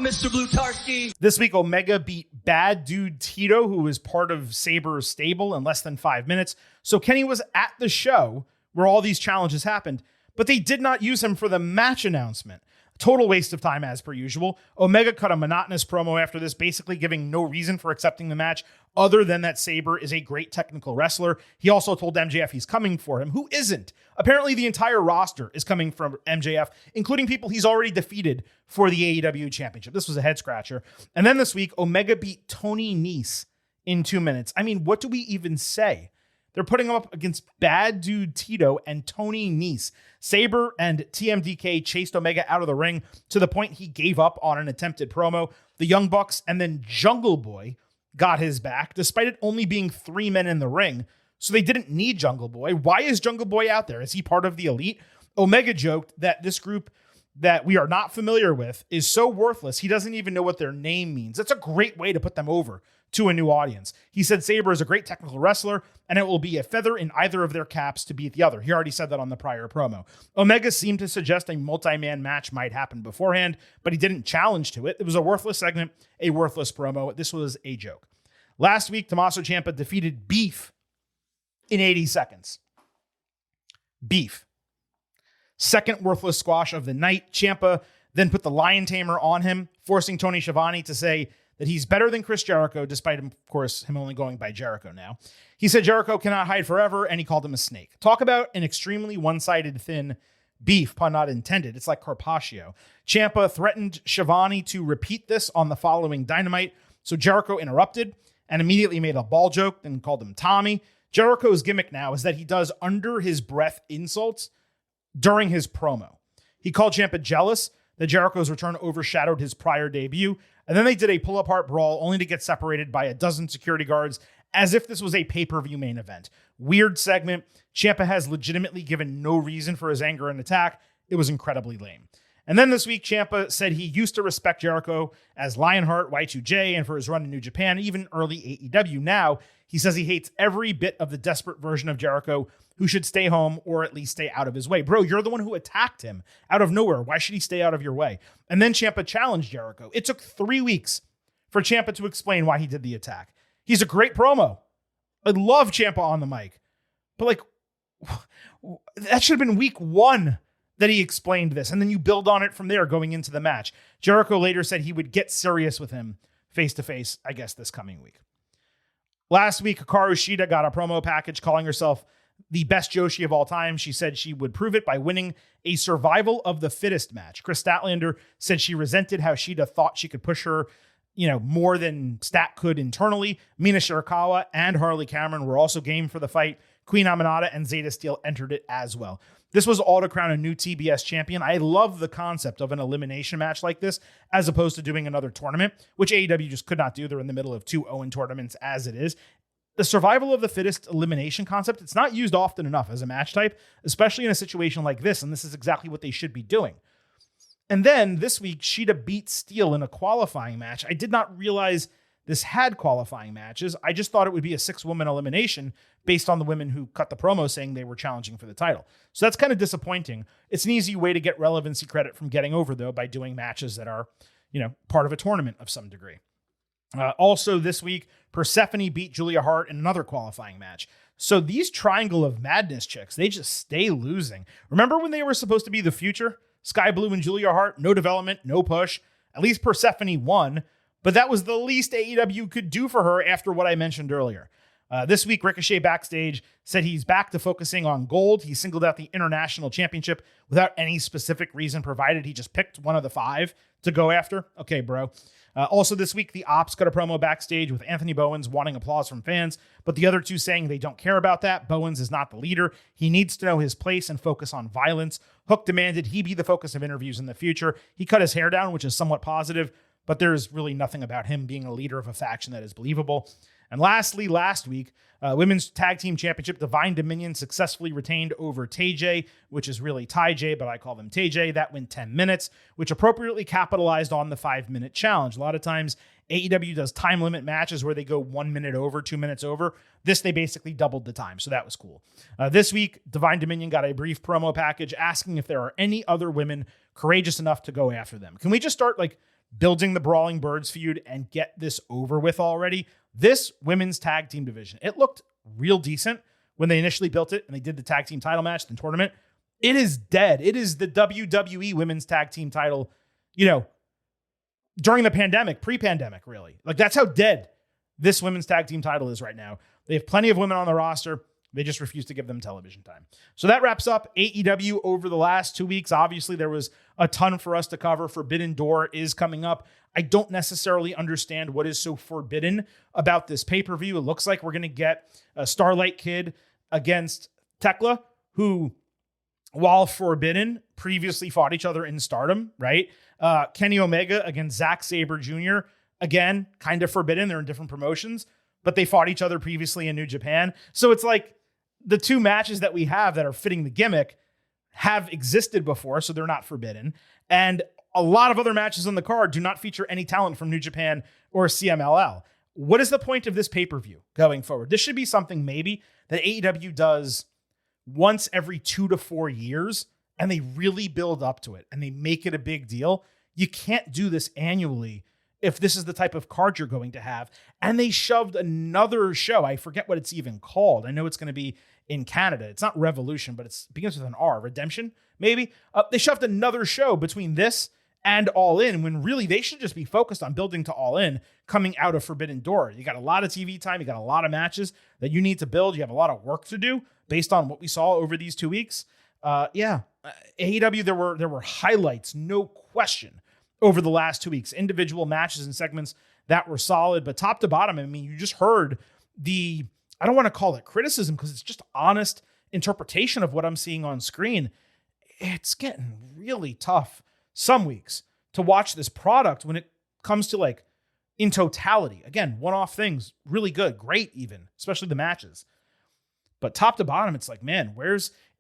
Mr. Blutarski. This week, Omega beat Bad Dude Tito, who was part of Sabre's stable, in less than 5 minutes. So Kenny was at the show where all these challenges happened, but they did not use him for the match announcement. Total waste of time as per usual. Omega cut a monotonous promo after this, basically giving no reason for accepting the match other than that Sabre is a great technical wrestler. He also told MJF he's coming for him. Who isn't? Apparently the entire roster is coming from MJF, including people he's already defeated for the AEW championship. This was a head scratcher. And then this week, Omega beat Tony Nese in 2 minutes. I mean, what do we even say? They're putting him up against Bad Dude Tito and Tony Nese. Sabre and TMDK chased Omega out of the ring to the point he gave up on an attempted promo. The Young Bucks and then Jungle Boy got his back, despite it only being 3 men in the ring. So they didn't need Jungle Boy. Why is Jungle Boy out there? Is he part of the Elite? Omega joked that this group that we are not familiar with is so worthless, he doesn't even know what their name means. That's a great way to put them over to a new audience. He said Sabre is a great technical wrestler, and it will be a feather in either of their caps to beat the other. He already said that on the prior promo. Omega seemed to suggest a multi-man match might happen beforehand, but he didn't challenge to it. It was a worthless segment, a worthless promo. This was a joke. Last week, Tommaso Ciampa defeated Beef in 80 seconds. Beef. Second worthless squash of the night. Ciampa then put the Lion Tamer on him, forcing Tony Schiavone to say that he's better than Chris Jericho, despite, of course, him only going by Jericho now. He said Jericho cannot hide forever, and he called him a snake. Talk about an extremely one-sided thin beef, pun not intended. It's like Carpaccio. Ciampa threatened Schiavone to repeat this on the following Dynamite, so Jericho interrupted and immediately made a ball joke and called him Tommy. Jericho's gimmick now is that he does under-his-breath insults during his promo. He called Ciampa jealous that Jericho's return overshadowed his prior debut, and then they did a pull-apart brawl only to get separated by a dozen security guards as if this was a pay-per-view main event. Weird segment. Ciampa has legitimately given no reason for his anger and attack. It was incredibly lame. And then this week, Ciampa said he used to respect Jericho as Lionheart, Y2J, and for his run in New Japan, even early AEW. Now, he says he hates every bit of the desperate version of Jericho who should stay home or at least stay out of his way. Bro, you're the one who attacked him out of nowhere. Why should he stay out of your way? And then Ciampa challenged Jericho. It took 3 weeks for Ciampa to explain why he did the attack. He's a great promo. I love Ciampa on the mic. But like, that should have been week 1 that he explained this. And then you build on it from there going into the match. Jericho later said he would get serious with him face-to-face, I guess, this coming week. Last week, Hikaru Shida got a promo package calling herself the best Joshi of all time. She said she would prove it by winning a survival of the fittest match. Chris Statlander said she resented how Shida thought she could push her, more than Stat could internally. Mina Shirakawa and Harley Cameron were also game for the fight. Queen Aminata and Zeta Steel entered it as well. This was all to crown a new TBS champion. I love the concept of an elimination match like this, as opposed to doing another tournament, which AEW just could not do. They're in the middle of 2 Owen tournaments as it is. The survival of the fittest elimination concept, it's not used often enough as a match type, especially in a situation like this, and this is exactly what they should be doing. And then this week, Shida beat Steel in a qualifying match. I did not realize this had qualifying matches. I just thought it would be a 6-woman elimination based on the women who cut the promo saying they were challenging for the title. So that's kind of disappointing. It's an easy way to get relevancy credit from getting over, though, by doing matches that are, part of a tournament of some degree. Also this week, Persephone beat Julia Hart in another qualifying match. So these Triangle of Madness chicks, they just stay losing. Remember when they were supposed to be the future? Sky Blue and Julia Hart, no development, no push. At least Persephone won, but that was the least AEW could do for her after what I mentioned earlier. This week, Ricochet backstage said he's back to focusing on gold. He singled out the International Championship without any specific reason provided. He just picked one of the 5 to go after. Okay, bro. Also this week, the Ops cut a promo backstage with Anthony Bowens wanting applause from fans, but the other two saying they don't care about that. Bowens is not the leader. He needs to know his place and focus on violence. Hook demanded he be the focus of interviews in the future. He cut his hair down, which is somewhat positive, but there's really nothing about him being a leader of a faction that is believable. And lastly, last week, Women's Tag Team Championship, Divine Dominion successfully retained over TJ, which is really TJ, but I call them TJ. That went 10 minutes, which appropriately capitalized on the 5-minute challenge. A lot of times, AEW does time limit matches where they go 1 minute over, 2 minutes over. This, they basically doubled the time, so that was cool. This week, Divine Dominion got a brief promo package asking if there are any other women courageous enough to go after them. Can we just start building the Brawling Birds feud and get this over with already? This women's tag team division, it looked real decent when they initially built it and they did the tag team title match, the tournament. It is dead. It is the WWE women's tag team title, during the pandemic, pre-pandemic, really. That's how dead this women's tag team title is right now. They have plenty of women on the roster. They just refuse to give them television time. So that wraps up AEW over the last 2 weeks. Obviously, there was a ton for us to cover. Forbidden Door is coming up. I don't necessarily understand what is so forbidden about this pay-per-view. It looks like we're going to get a Starlight Kid against Tekla, who, while forbidden, previously fought each other in Stardom, right? Kenny Omega against Zack Sabre Jr., again, kind of forbidden. They're in different promotions, but they fought each other previously in New Japan. So it's like the 2 matches that we have that are fitting the gimmick have existed before, so they're not forbidden. And a lot of other matches on the card do not feature any talent from New Japan or CMLL. What is the point of this pay-per-view going forward? This should be something maybe that AEW does once every 2 to 4 years, and they really build up to it, and they make it a big deal. You can't do this annually if this is the type of card you're going to have. And they shoved another show. I forget what it's even called. I know it's going to be in Canada. It's not Revolution, but it begins with an R. Redemption, maybe? They shoved another show between this and All In, when really they should just be focused on building to All In coming out of Forbidden Door. You got a lot of TV time. You got a lot of matches that you need to build. You have a lot of work to do based on what we saw over these 2 weeks. AEW, there were highlights, no question, over the last 2 weeks. Individual matches and segments that were solid, but top to bottom, I mean, you just heard I don't want to call it criticism because it's just honest interpretation of what I'm seeing on screen. It's getting really tough some weeks to watch this product when it comes to in totality. Again, one-off things, really good, great even, especially the matches. But top to bottom, it's man,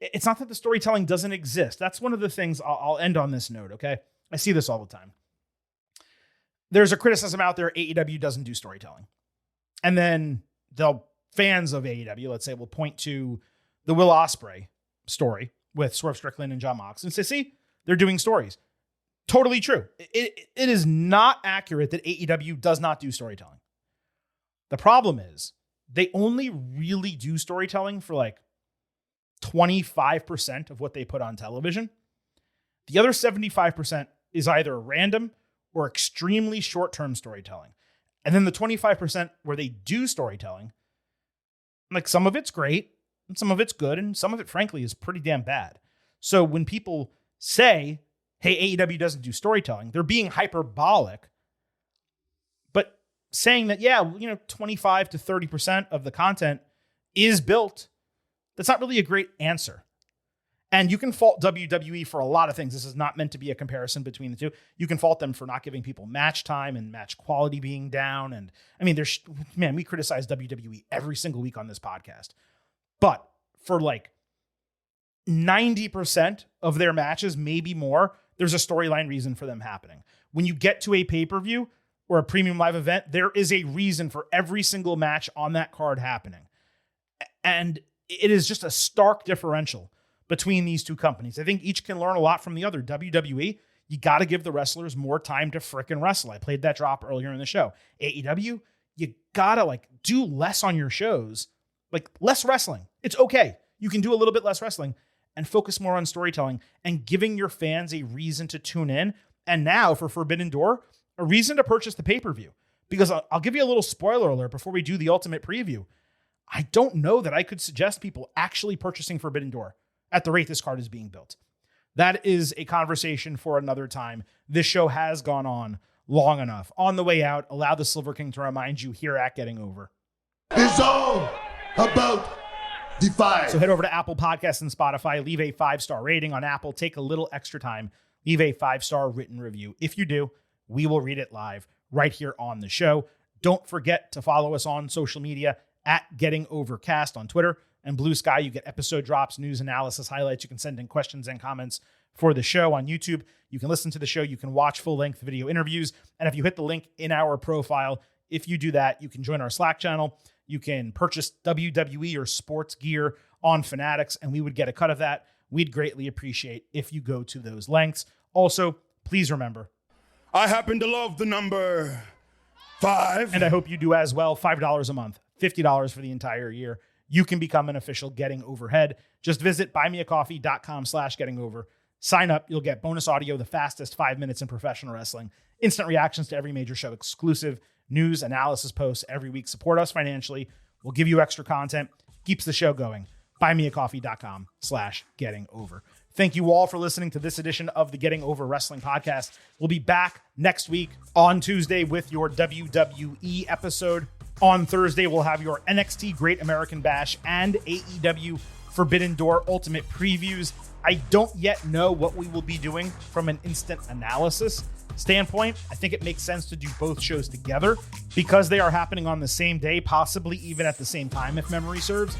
it's not that the storytelling doesn't exist. That's one of the things I'll end on this note, okay? I see this all the time. There's a criticism out there, AEW doesn't do storytelling. And then fans of AEW, let's say, will point to the Will Ospreay story with Swerve Strickland and John Mox and say, see, they're doing stories. Totally true. It is not accurate that AEW does not do storytelling. The problem is they only really do storytelling for 25% of what they put on television. The other 75% is either random or extremely short-term storytelling. And then the 25% where they do storytelling, some of it's great and some of it's good and some of it, frankly, is pretty damn bad. So when people say, hey, AEW doesn't do storytelling, they're being hyperbolic, but saying that, 25 to 30% of the content is built, that's not really a great answer. And you can fault WWE for a lot of things. This is not meant to be a comparison between the two. You can fault them for not giving people match time and match quality being down. And I mean, we criticize WWE every single week on this podcast. But for 90% of their matches, maybe more, there's a storyline reason for them happening. When you get to a pay-per-view or a premium live event, there is a reason for every single match on that card happening. And it is just a stark differential between these two companies. I think each can learn a lot from the other. WWE, you got to give the wrestlers more time to frickin' wrestle. I played that drop earlier in the show. AEW, you got to do less on your shows, less wrestling. It's okay. You can do a little bit less wrestling and focus more on storytelling and giving your fans a reason to tune in. And now for Forbidden Door, a reason to purchase the pay-per-view. Because I'll give you a little spoiler alert before we do the ultimate preview. I don't know that I could suggest people actually purchasing Forbidden Door at the rate this card is being built. That is a conversation for another time. This show has gone on long enough. On the way out, allow the Silver King to remind you here at Getting Over. It's all about the fight. So head over to Apple Podcasts and Spotify, leave a 5-star rating on Apple, take a little extra time, leave a 5-star written review. If you do, we will read it live right here on the show. Don't forget to follow us on social media at Getting Overcast on Twitter and Blue Sky. You get episode drops, news, analysis, highlights. You can send in questions and comments for the show on YouTube. You can listen to the show. You can watch full-length video interviews. And if you hit the link in our profile, if you do that, you can join our Slack channel. You can purchase WWE or sports gear on Fanatics, and we would get a cut of that. We'd greatly appreciate if you go to those lengths. Also, please remember, I happen to love the number 5. and I hope you do as well, $5 a month, $50 for the entire year. You can become an official Getting Overhead. Just visit buymeacoffee.com/gettingover. Sign up. You'll get bonus audio, the fastest 5 minutes in professional wrestling, instant reactions to every major show, exclusive news, analysis posts every week. Support us financially. We'll give you extra content. Keeps the show going. buymeacoffee.com/gettingover. Thank you all for listening to this edition of the Getting Over Wrestling Podcast. We'll be back next week on Tuesday with your WWE episode. On Thursday, we'll have your NXT Great American Bash and AEW Forbidden Door Ultimate previews. I don't yet know what we will be doing from an instant analysis standpoint. I think it makes sense to do both shows together because they are happening on the same day, possibly even at the same time, if memory serves.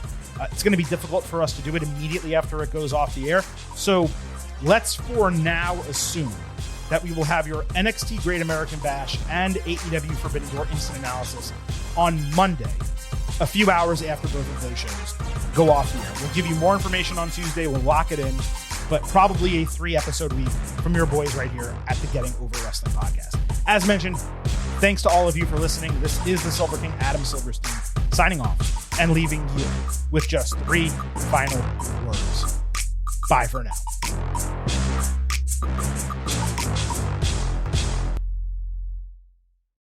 It's going to be difficult for us to do it immediately after it goes off the air. So let's for now assume that we will have your NXT Great American Bash and AEW Forbidden Door instant analysis on Monday, a few hours after both of those shows go off the air. We'll give you more information on Tuesday. We'll lock it in, but probably a 3-episode week from your boys right here at the Getting Over Wrestling Podcast. As mentioned, thanks to all of you for listening. This is the Silver King, Adam Silverstein, signing off and leaving you with just 3 final words. Bye for now.